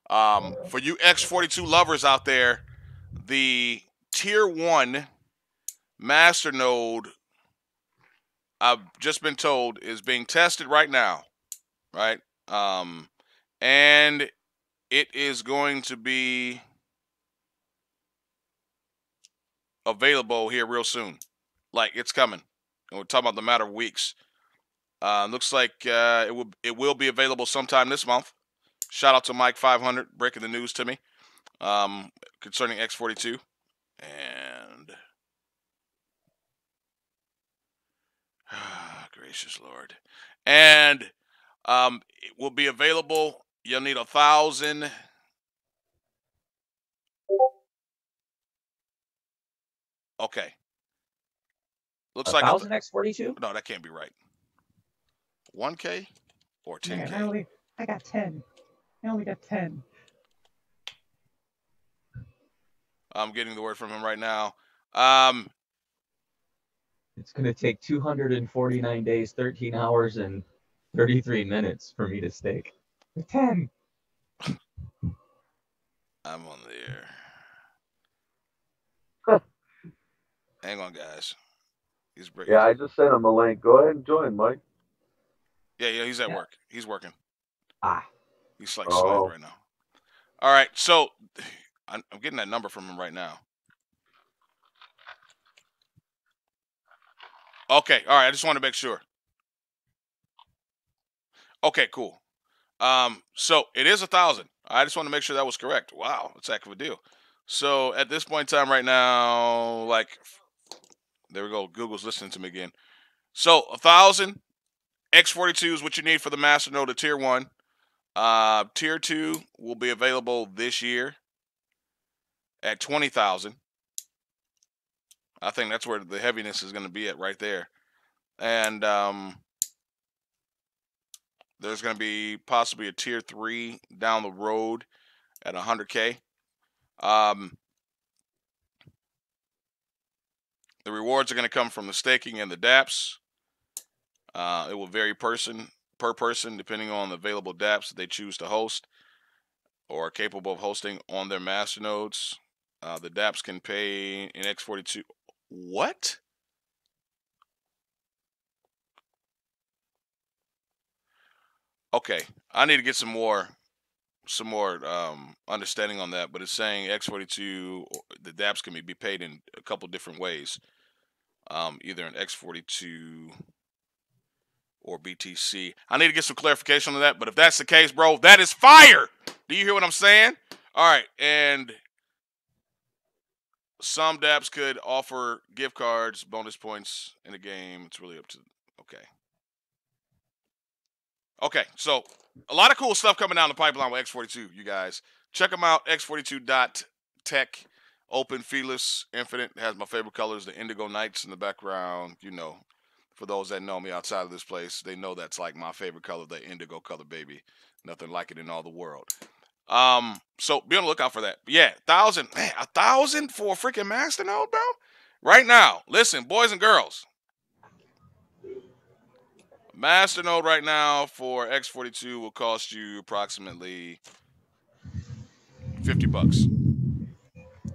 For you X42 lovers out there, the Tier 1 Masternode, I've just been told, is being tested right now, right? And it is going to be available here real soon. Like, it's coming. And we're talking about the matter of weeks. Looks like it will be available sometime this month. Shout out to Mike 500 breaking the news to me concerning X42. And gracious Lord. And it will be available. You'll need 1,000. Okay. Looks like 1,000 X42? no, that can't be right. 1K or 10K? Man, I got 10. I only got 10. I'm getting the word from him right now. It's going to take 249 days, 13 hours, and 33 minutes for me to stake. 10. I'm on there. Hang on, guys. He's breaking. Yeah, I just sent him a link. Go ahead and join, Mike. Yeah, he's at work. He's working. Ah. He's like slammed right now. All right, so I'm getting that number from him right now. Okay, all right. I just want to make sure. Okay, cool. So it is 1,000. I just want to make sure that was correct. Wow, that's a heck of a deal. So at this point in time, right now, like, there we go. Google's listening to me again. So 1,000 X42 is what you need for the Masternode of Tier 1. Tier 2 will be available this year at 20,000. I think that's where the heaviness is going to be at right there. And there's going to be possibly a Tier 3 down the road at 100K. The rewards are going to come from the staking and the dApps. It will vary per person depending on the available dApps that they choose to host or are capable of hosting on their masternodes. The dApps can pay in X42. What? Okay, I need to get some more understanding on that. But it's saying X42, the dApps can be paid in a couple different ways, either in X42 or BTC. I need to get some clarification on that. But if that's the case, bro, that is fire. Do you hear what I'm saying? All right, and some dApps could offer gift cards, bonus points in the game. It's really up to Okay, so a lot of cool stuff coming down the pipeline with X42, you guys. Check them out, x42.tech. Open, feeless, infinite. It has my favorite colors, the indigo nights in the background. You know, For those that know me outside of this place, they know that's like my favorite color, the indigo color, baby. Nothing like it in all the world. So be on the lookout for that. But yeah, 1,000 for a freaking masternode, bro. Right now, listen, boys and girls. Masternode right now for X42 will cost you approximately $50.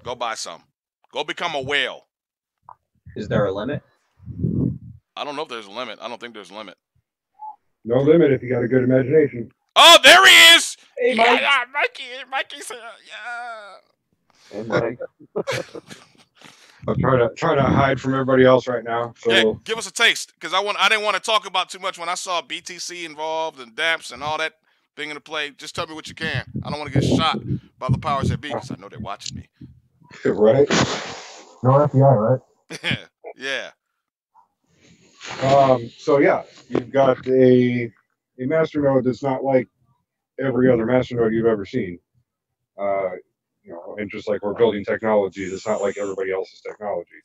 Go buy some. Go become a whale. Is there a limit? I don't know if there's a limit. I don't think there's a limit. No limit if you got a good imagination. Oh, there he is! Hey, Mike. Yeah, Mikey said, yeah. Hey, Mike. I'm trying to hide from everybody else right now. So Yeah, give us a taste, because I didn't want to talk about too much when I saw BTC involved and DApps and all that thing into play. Just tell me what you can. I don't want to get shot by the powers that be, because I know they're watching me. right. No FBI, right? Yeah. So yeah, you've got a masternode that's not like every other masternode you've ever seen. And just like we're building technology, that's not like everybody else's technology.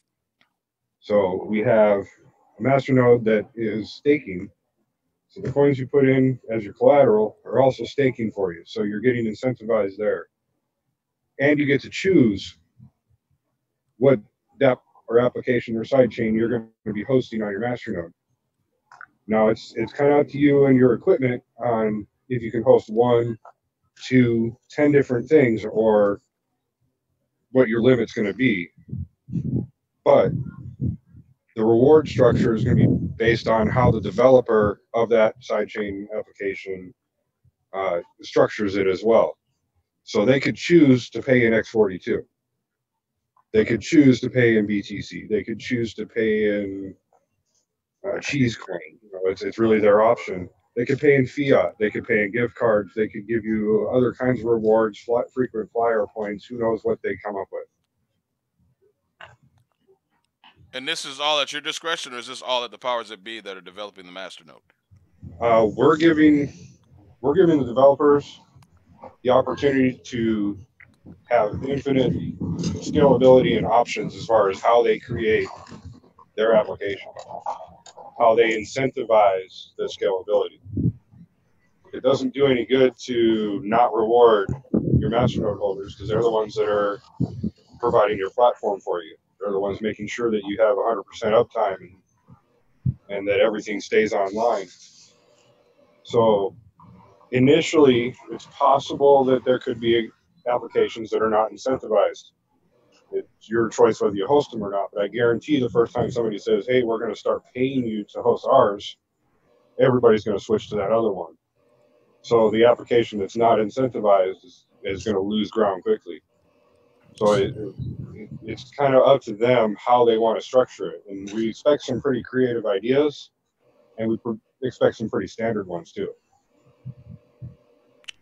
So we have a masternode that is staking. So the coins you put in as your collateral are also staking for you. So you're getting incentivized there. And you get to choose what DApp or application or sidechain you're going to be hosting on your masternode. Now it's kind of up to you and your equipment on if you can host 1, 2, 10 different things or what your limit's going to be. But the reward structure is going to be based on how the developer of that sidechain application structures it as well. So they could choose to pay in X42. They could choose to pay in BTC. They could choose to pay in cheese coin. It's really their option. They could pay in fiat. They could pay in gift cards. They could give you other kinds of rewards, frequent flyer points. Who knows what they come up with. And this is all at your discretion, or is this all at the powers that be that are developing the masternode? We're giving the developers the opportunity to have infinite scalability and options as far as how they create their application, how they incentivize the scalability. It doesn't do any good to not reward your masternode holders because they're the ones that are providing your platform for you. They're the ones making sure that you have 100% uptime and that everything stays online. So initially, it's possible that there could be applications that are not incentivized. It's your choice whether you host them or not, but I guarantee the first time somebody says, hey, we're going to start paying you to host ours, everybody's going to switch to that other one. So the application that's not incentivized is going to lose ground quickly. So it's kind of up to them how they want to structure it. And we expect some pretty creative ideas, and we expect some pretty standard ones too.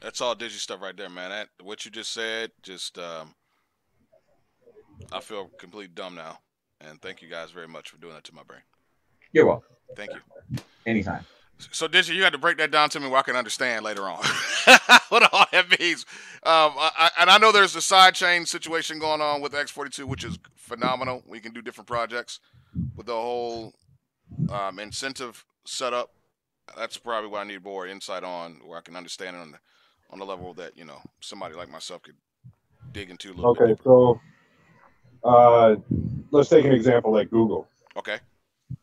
That's all digi stuff right there, man. What you just said, I feel completely dumb now. And thank you guys very much for doing that to my brain. You're welcome. Thank you. Anytime. So, Digi, you had to break that down to me where I can understand later on what all that means. And I know there's the sidechain situation going on with X42, which is phenomenal. We can do different projects with the whole incentive setup. That's probably what I need more insight on, where I can understand it on the level that somebody like myself could dig into a little bit. Okay, so let's take an example like Google. Okay.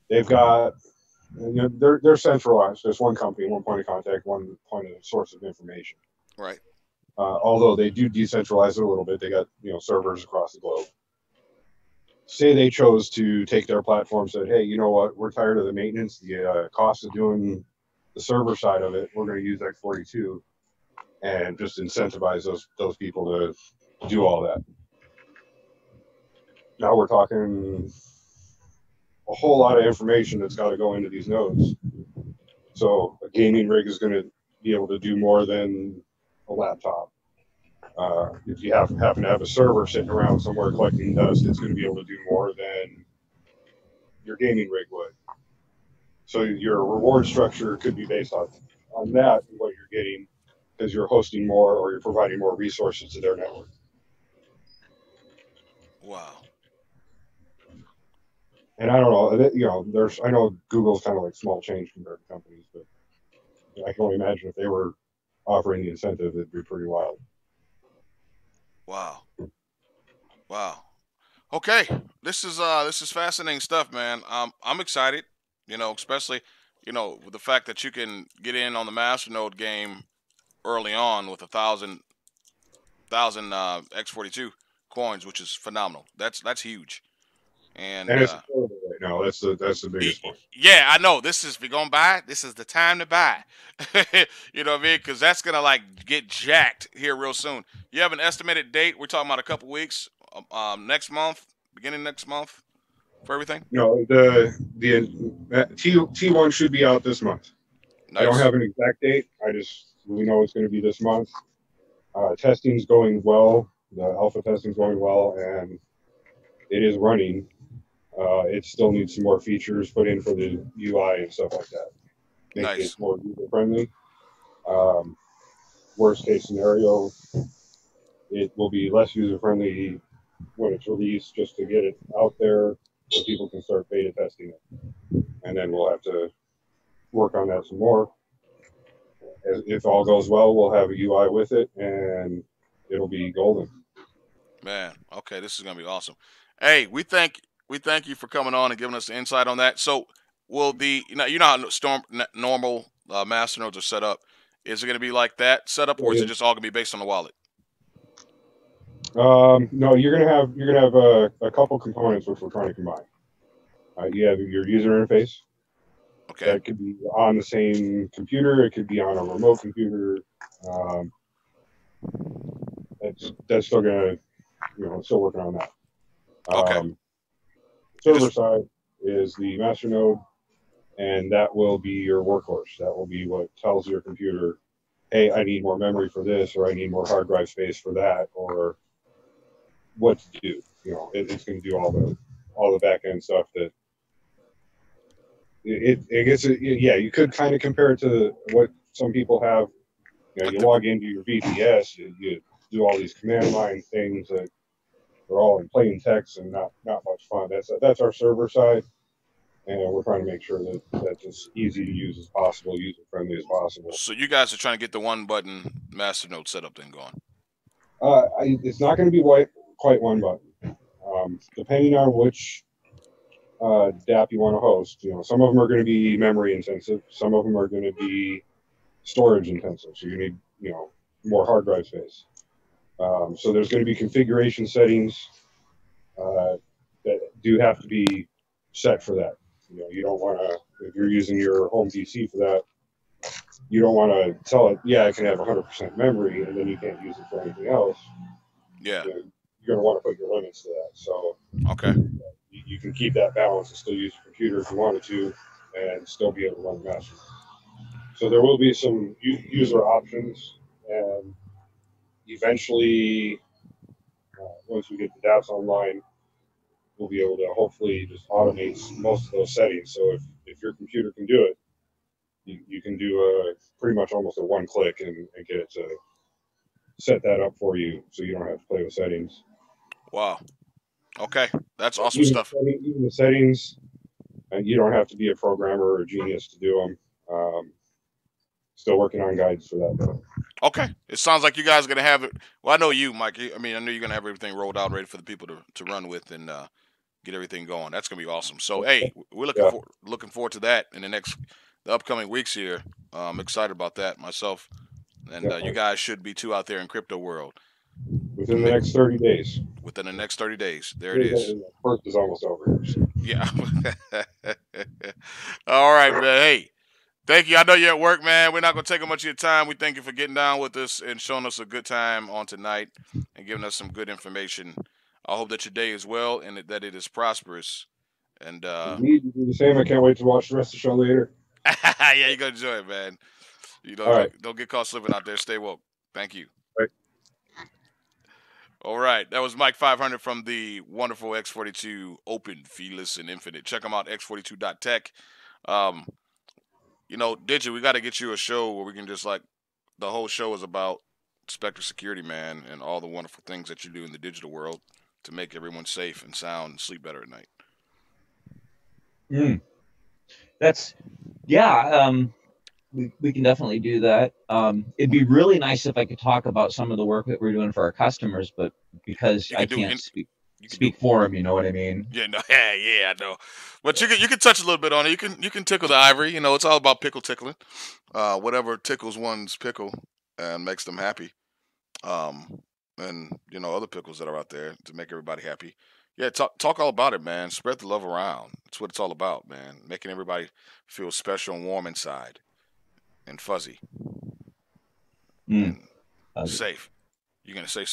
They've got, they're centralized. There's one company, one point of contact, one point of source of information. Right. Although they do decentralize it a little bit. They got, servers across the globe. Say they chose to take their platform, said, hey, you know what? We're tired of the maintenance, the cost of doing the server side of it. We're going to use X42 and just incentivize those people to do all that. Now we're talking a whole lot of information that's got to go into these nodes. So a gaming rig is going to be able to do more than a laptop. If you happen to have a server sitting around somewhere collecting dust, it's going to be able to do more than your gaming rig would. So your reward structure could be based on that and what you're getting because you're hosting more or you're providing more resources to their network. Wow. And I don't know, I know Google's kind of like small change compared to companies, but I can only imagine if they were offering the incentive, it'd be pretty wild. Wow. Wow. Okay. This is fascinating stuff, man. I'm excited, especially, with the fact that you can get in on the Masternode game early on with 1,000 X42 coins, which is phenomenal. That's huge. And And it's affordable right now. That's the biggest point. yeah, I know. If you're gonna buy, this is the time to buy. You know what I mean? Because that's gonna like get jacked here real soon. You have an estimated date? We're talking about a couple weeks, next month, beginning next month, for everything. No, the T1 should be out this month. Nice. I don't have an exact date. We know it's going to be this month. Testing's going well. The alpha testing's going well, and it is running. It still needs some more features put in for the UI and stuff like that. Make it more user friendly. Worst case scenario, it will be less user friendly when it's released, just to get it out there so people can start beta testing it. And then we'll have to work on that some more. If all goes well, we'll have a UI with it, and it'll be golden. Man, okay, this is gonna be awesome. Hey, we thank you for coming on and giving us the insight on that. So, will how normal masternodes are set up? Is it gonna be like that setup, or is it just all gonna be based on the wallet? No, you're gonna have a couple components which we're trying to combine. You have your user interface. Okay. That could be on the same computer. It could be on a remote computer. That's still gonna, still working on that. Okay. Server side is the masternode, and that will be your workhorse. That will be what tells your computer, hey, I need more memory for this, or I need more hard drive space for that, or what to do. It's going to do all the back end stuff that it gets. Yeah, you could kind of compare it to what some people have. You log into your VPS, you do all these command line things that are all in plain text and not much fun. That's our server side, and we're trying to make sure that that's as easy to use as possible, user friendly as possible. So you guys are trying to get the one button masternode setup then going. It's not going to be quite one button. Depending on which DApp you want to host, some of them are going to be memory intensive, some of them are going to be storage intensive, so you need more hard drive space. So there's going to be configuration settings that do have to be set for that. You don't want to, if you're using your home PC for that, you don't want to tell it, yeah, I can have 100% memory, and then you can't use it for anything else. Yeah. You're going to want to put your limits to that. So okay, you can keep that balance and still use your computer if you wanted to, and still be able to run the master. So there will be some user options, and eventually, once we get the dApps online, we'll be able to hopefully just automate most of those settings. So if your computer can do it, you can do pretty much almost a one click and get it to set that up for you, so you don't have to play with settings. Wow. Okay, that's awesome stuff. Even the settings, you don't have to be a programmer or a genius to do them. Still working on guides for that, though. Okay, it sounds like you guys are gonna have it. Well, I know you, Mike. I know you're gonna have everything rolled out, ready for the people to run with and get everything going. That's gonna be awesome. So, hey, we're looking forward to that in the upcoming weeks here. I'm excited about that myself, and you guys should be too out there in crypto world. Within the next 30 days. Within the next 30 days. There it is. First is almost over. So. Yeah. All right, man. Hey, thank you. I know you're at work, man. We're not going to take up much of your time. We thank you for getting down with us and showing us a good time on tonight and giving us some good information. I hope that your day is well and that it is prosperous. And you do the same. I can't wait to watch the rest of the show later. Yeah, you're going to enjoy it, man. Don't get caught slipping out there. Stay woke. Thank you. Right. All right, that was Mike 500 from the wonderful X42 Open, Feeless, and Infinite. Check them out, x42.tech. Digi, we got to get you a show where we can just the whole show is about Spectre Security, man, and all the wonderful things that you do in the digital world to make everyone safe and sound and sleep better at night. Mm. That's yeah. We can definitely do that. It'd be really nice if I could talk about some of the work that we're doing for our customers, but because You I can do can't in, you can do speak for them, you know what I mean? yeah, no, yeah, I know. But you can touch a little bit on it. You can tickle the ivory. You know, it's all about pickle tickling. Whatever tickles one's pickle and makes them happy. Um, and you know other pickles that are out there to make everybody happy. Yeah, talk all about it, man. Spread the love around. That's what it's all about, man. Making everybody feel special and warm inside and fuzzy Mm. and safe. You're gonna say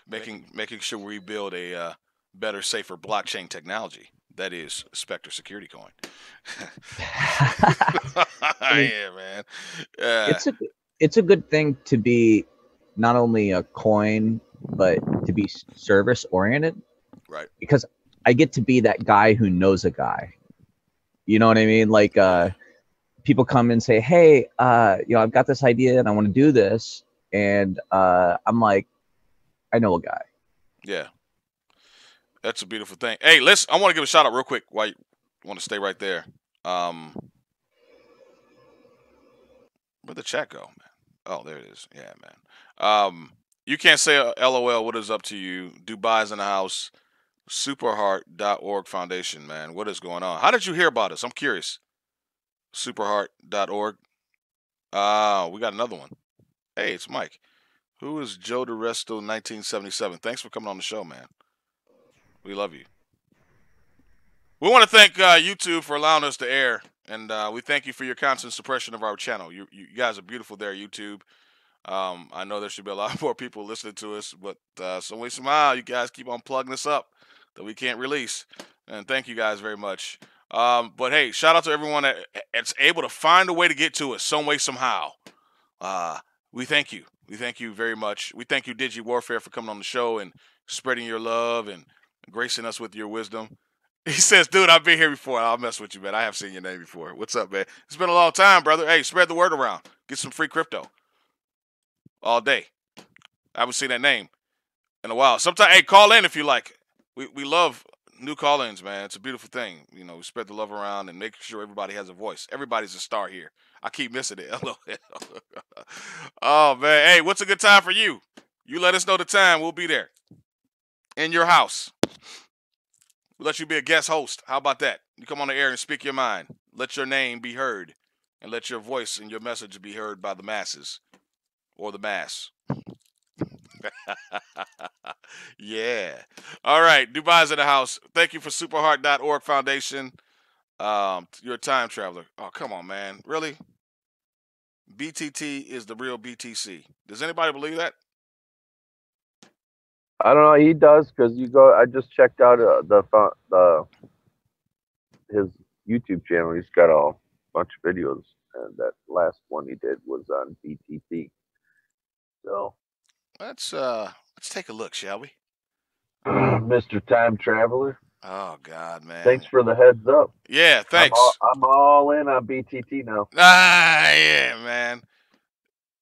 making sure we build a better, safer blockchain technology. That is Spectre Security Coin. I mean, Yeah, man. it's a good thing to be not only a coin, but to be service oriented, Right. because I get to be that guy who knows a guy. You know what I mean? Like people come and say, "Hey, I've got this idea and I want to do this," and I'm like, "I know a guy." Yeah. That's a beautiful thing. Hey, I want to give a shout out real quick while you want to stay right there. Where'd the chat go, man? Oh, there it is. Yeah, man. You can't say LOL. What is up to you? Dubai's in the house. Superheart.org Foundation, man. What is going on? How did you hear about us? I'm curious. Superheart.org. We got another one. Hey, it's Mike. Who is Joe DeResto 1977? Thanks for coming on the show, man. We love you. We want to thank YouTube for allowing us to air, and we thank you for your constant suppression of our channel. You guys are beautiful there, YouTube. I know there should be a lot more people listening to us, but some way, somehow, you guys keep on plugging us up that we can't release. And thank you guys very much. But hey, shout out to everyone that's able to find a way to get to us some way, somehow. We thank you. We thank you very much. We thank you, Digi Warfare, for coming on the show and spreading your love and gracing us with your wisdom. He says, dude, I've been here before. I'll mess with you, man. I have seen your name before. What's up, man? It's been a long time, brother. Hey, spread the word around. Get some free crypto all day. I haven't seen that name in a while. Sometimes, hey, call in if you like. We love new call-ins, man. It's a beautiful thing. You know, we spread the love around and make sure everybody has a voice. Everybody's a star here. I keep missing it. Oh, man. Hey, what's a good time for you? You let us know the time. We'll be there. In your house. We'll let you be a guest host. How about that? You come on the air and speak your mind. Let your name be heard. And let your voice and your message be heard by the masses. Or the mass. Yeah. All right. Dubai's in the house. Thank you for superheart.org Foundation. You're a time traveler. Oh, come on, man. Really? BTT is the real BTC. Does anybody believe that? I don't know. He does because you go. I just checked out his YouTube channel. He's got a bunch of videos, and that last one he did was on BTT. So Let's take a look, shall we? Mr. Time Traveler. Oh God, man. Thanks for the heads up. Yeah, thanks. I'm all in on BTT now. Yeah, man.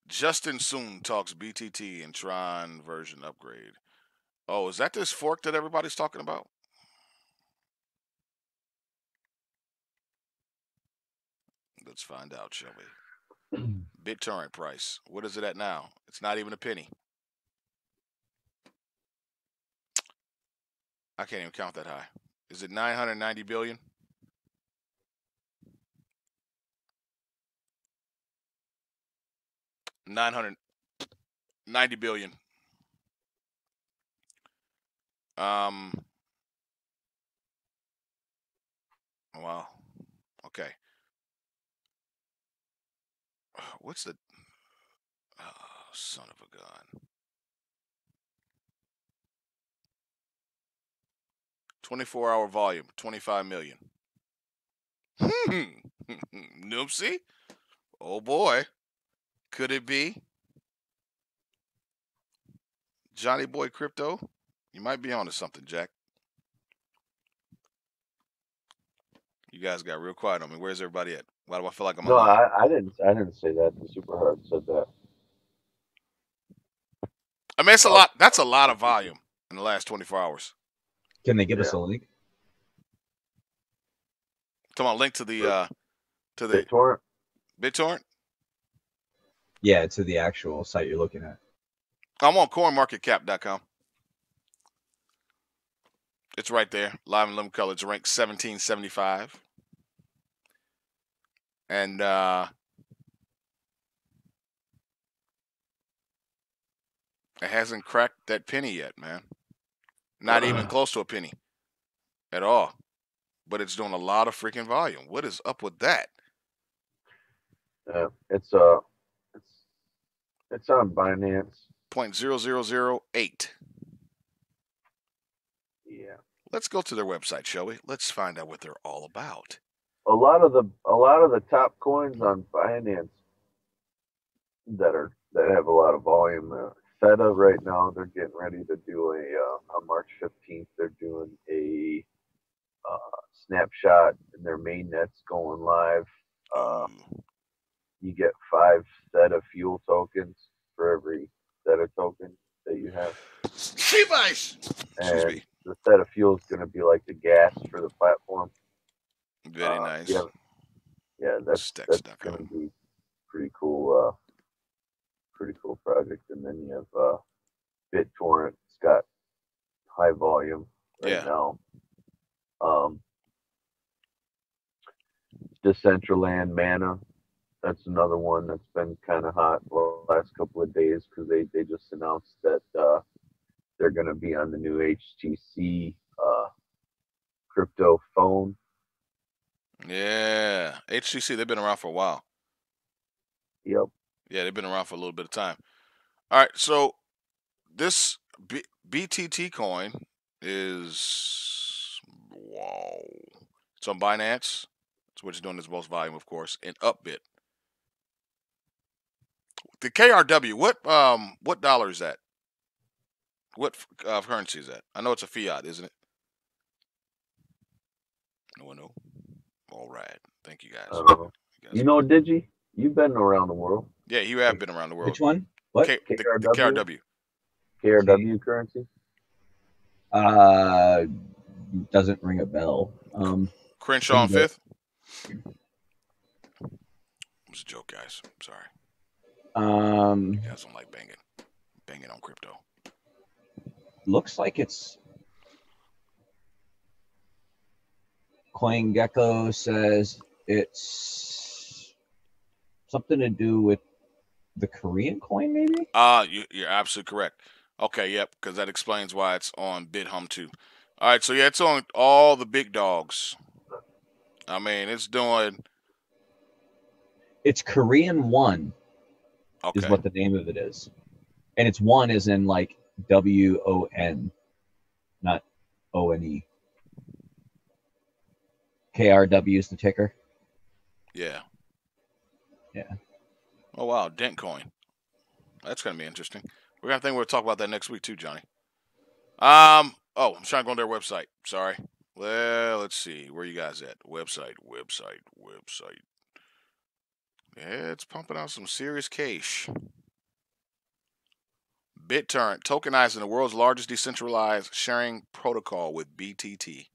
Justin Soon talks BTT and Tron version upgrade. Oh, is that this fork that everybody's talking about? Let's find out, shall we? BitTorrent price. What is it at now? It's not even a penny. I can't even count that high. Is it 990 billion? $990 billion. Wow. Okay. What's the son of a gun? 24-hour volume, 25 million. Noopsie. Oh boy. Could it be? Johnny Boy Crypto? You might be onto something, Jack. You guys got real quiet on me. Where's everybody at? Why do I feel like I'm alone? No, I didn't say that. The Superheart said that. I mean, it's a lot. That's a lot of volume in the last 24 hours. Can they give us a link? Come on, link to the BitTorrent. BitTorrent. Yeah, to the actual site you're looking at. I'm on CoinMarketCap.com. It's right there, live in living color. It's ranked 1775, and it hasn't cracked that penny yet, man. Not even close to a penny at all. But it's doing a lot of freaking volume. What is up with that? Yeah, it's on Binance. 0.0008. Yeah. Let's go to their website, shall we? Let's find out what they're all about. A lot of the top coins on Binance that have a lot of volume. Theta right now, they're getting ready to do on March 15th. They're doing a snapshot, and their mainnet's going live. You get 5 Theta fuel tokens for every Theta token that you have. Sheepice! And the Theta fuel is going to be like the gas for the platform. Very nice. Yeah, that's going to be pretty cool. Pretty cool project. And then you have BitTorrent. It's got high volume right now. Decentraland Mana. That's another one that's been kind of hot the last couple of days because they just announced that they're going to be on the new HTC crypto phone. Yeah, HTC, they've been around for a while. Yep. Yeah, they've been around for a little bit of time. All right, so this BTT coin is, wow. It's on Binance. That's what it's doing its most volume, of course, and Upbit. The KRW, what dollar is that? What currency is that? I know it's a fiat, isn't it? No one know. All right. Thank you guys. I don't know. You know, Digi? You've been around the world. Yeah, you have been around the world. Which one? What? The KRW. KRW currency? Doesn't ring a bell. Crenshaw on 5th? It was a joke, guys. I'm sorry. You guys don't like banging on crypto. Looks like it's CoinGecko says it's something to do with the Korean coin, maybe? You're absolutely correct. Okay, yep, because that explains why it's on BitHUB too. All right, so yeah, it's on all the big dogs. I mean, it's doing. It's Korean One, is what the name of it is, and it's one is in like WON, not ONE. KRW is the ticker. Yeah. Yeah. Oh wow, Dent coin. That's gonna be interesting. We'll talk about that next week too, Johnny. I'm trying to go on their website. Sorry. Well, let's see. Where you guys at? Website. Yeah, it's pumping out some serious cash. BitTorrent, tokenizing the world's largest decentralized sharing protocol with BTT.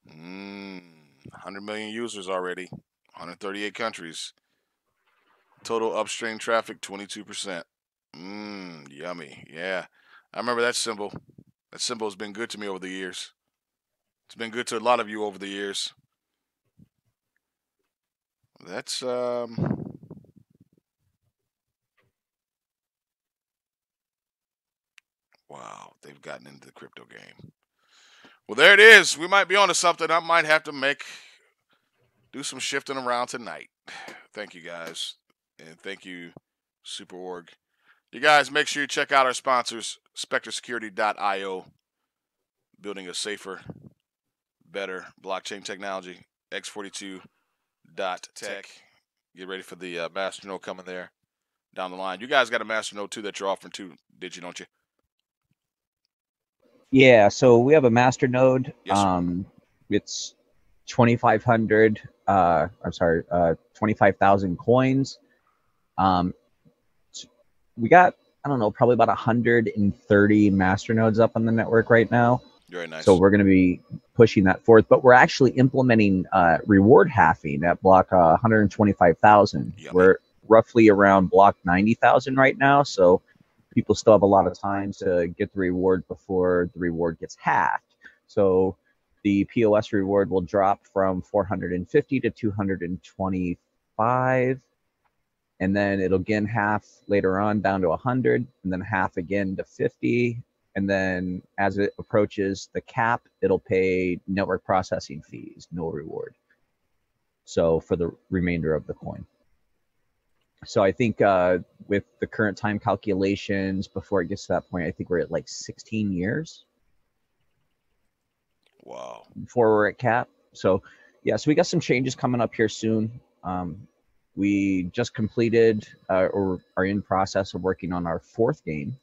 100 million users already. 138 countries. Total upstream traffic, 22%. Yummy. Yeah. I remember that symbol. That symbol has been good to me over the years. It's been good to a lot of you over the years. That's wow, they've gotten into the crypto game. Well, there it is. We might be onto something. I might have to do some shifting around tonight. Thank you guys. And thank you, Super Org. You guys make sure you check out our sponsors, SpectreSecurity.io, building a safer, better blockchain technology, X42.tech. Get ready for the Masternode coming there down the line. You guys got a Masternode too that you're offering too, did you, don't you? Yeah, so we have a Masternode. Yes, it's 2,500. 25,000 coins. We got, I don't know, probably about 130 Masternodes up on the network right now. Very nice. So we're going to be pushing that forth. But we're actually implementing reward halving at block 125,000. Yummy. We're roughly around block 90,000 right now, so people still have a lot of time to get the reward before the reward gets halved. So the POS reward will drop from 450 to 225, and then it'll again half later on down to 100, and then half again to 50. And then as it approaches the cap, it'll pay network processing fees, no reward. So for the remainder of the coin. So I think with the current time calculations, before it gets to that point, I think we're at like 16 years. Wow. Before we're at cap. So yeah, so we got some changes coming up here soon. We just completed or are in process of working on our 4th game,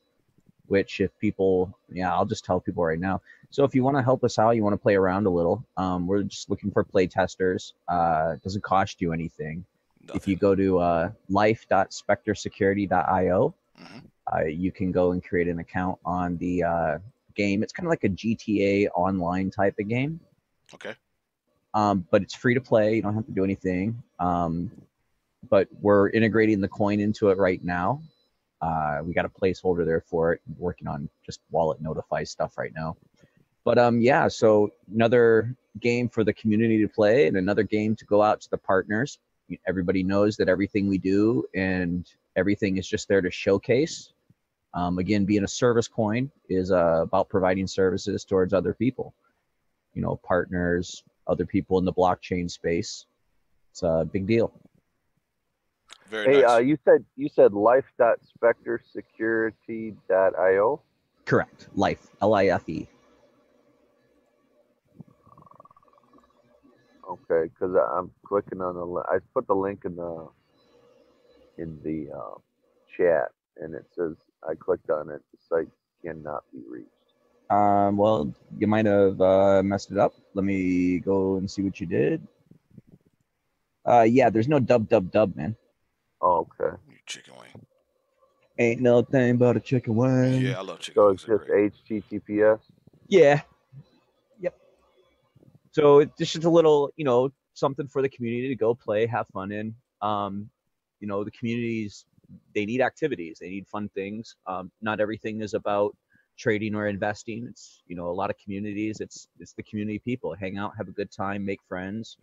which if people, I'll just tell people right now. So if you want to help us out, you want to play around a little, we're just looking for play testers. It doesn't cost you anything. Nothing. If you go to life.spectresecurity.io, you can go and create an account on the game. It's kind of like a GTA online type of game. Okay. But it's free to play. You don't have to do anything. But we're integrating the coin into it right now. We got a placeholder there for it. Working on just wallet notify stuff right now. But yeah, so another game for the community to play and another game to go out to the partners. Everybody knows that everything we do and everything is just there to showcase. Again, being a service coin is about providing services towards other people. Partners, other people in the blockchain space. It's a big deal. Very nice. You said life.spectresecurity.io? Correct. Life. LIFE. Okay, because I'm clicking on the. I put the link in the chat, and it says I clicked on it. The site cannot be reached. Well, you might have messed it up. Let me go and see what you did. Yeah, there's no dub, man. Oh, okay. You chicken wing. Ain't no thing but a chicken wing. Yeah, I love chicken So wings. it's just HTTPS? Yeah. Yep. So it's just a little, something for the community to go play, have fun in. The communities, they need activities. They need fun things. Not everything is about trading or investing. It's, a lot of communities, it's the community people. Hang out, have a good time, make friends,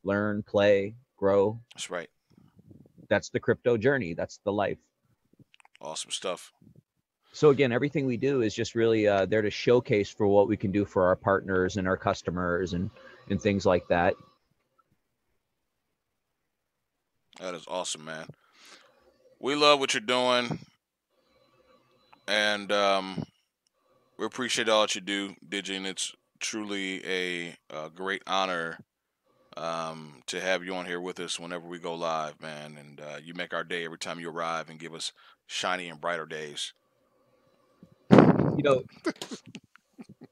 learn, play, grow. That's right. That's the crypto journey. That's the life. Awesome stuff. So again, everything we do is just really there to showcase for what we can do for our partners and our customers and things like that. That is awesome, man. We love what you're doing, and we appreciate all that you do, Digi, and it's truly a great honor to have you on here with us whenever we go live, man. And you make our day every time you arrive and give us shiny and brighter days.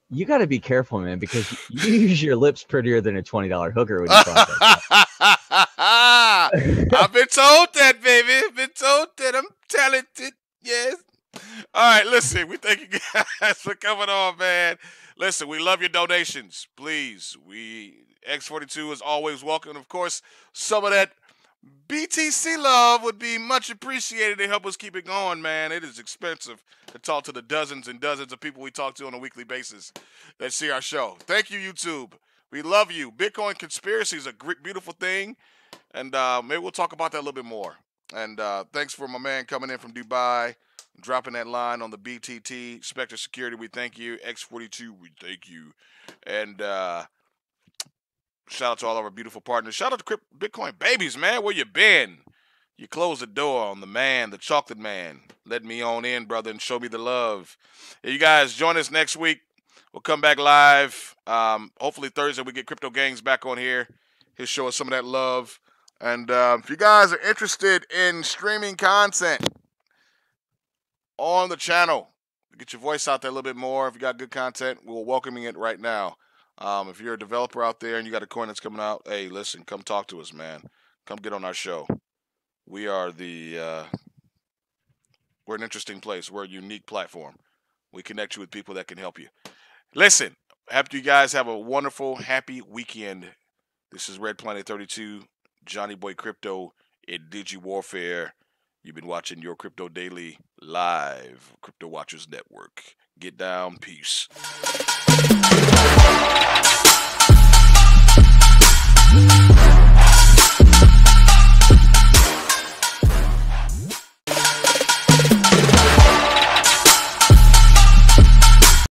You got to be careful, man, because you use your lips prettier than a $20 hooker when you talk like that. I've been told that, baby. I've been told that I'm talented. Yes. All right, listen, we thank you guys for coming on, man. Listen, we love your donations. Please, X42 is always welcome. Of course, some of that BTC love would be much appreciated to help us keep it going, man. It is expensive to talk to the dozens and dozens of people we talk to on a weekly basis that see our show. Thank you, YouTube. We love you. Bitcoin conspiracy is a great, beautiful thing, and maybe we'll talk about that a little bit more. And thanks for my man coming in from Dubai, dropping that line on the BTT. Spectre Security, we thank you. X42, we thank you. And shout out to all of our beautiful partners. Shout out to Bitcoin babies, man. Where you been? You closed the door on the man, the chocolate man. Let me on in, brother, and show me the love. Hey, you guys, join us next week. We'll come back live. Hopefully Thursday we get Crypto Gangz back on here. He'll show us some of that love. And if you guys are interested in streaming content on the channel, get your voice out there a little bit more. If you got good content, we're welcoming it right now. If you're a developer out there and you got a coin that's coming out, hey, listen, come talk to us, man. Come get on our show. We are we're an interesting place. We're a unique platform. We connect you with people that can help you. Listen, hope you guys have a wonderful, happy weekend. This is Red Planet 32, Johnny Boy Crypto in Digi Warfare. You've been watching your Crypto Daily live, Crypto Watchers Network. Get down, peace.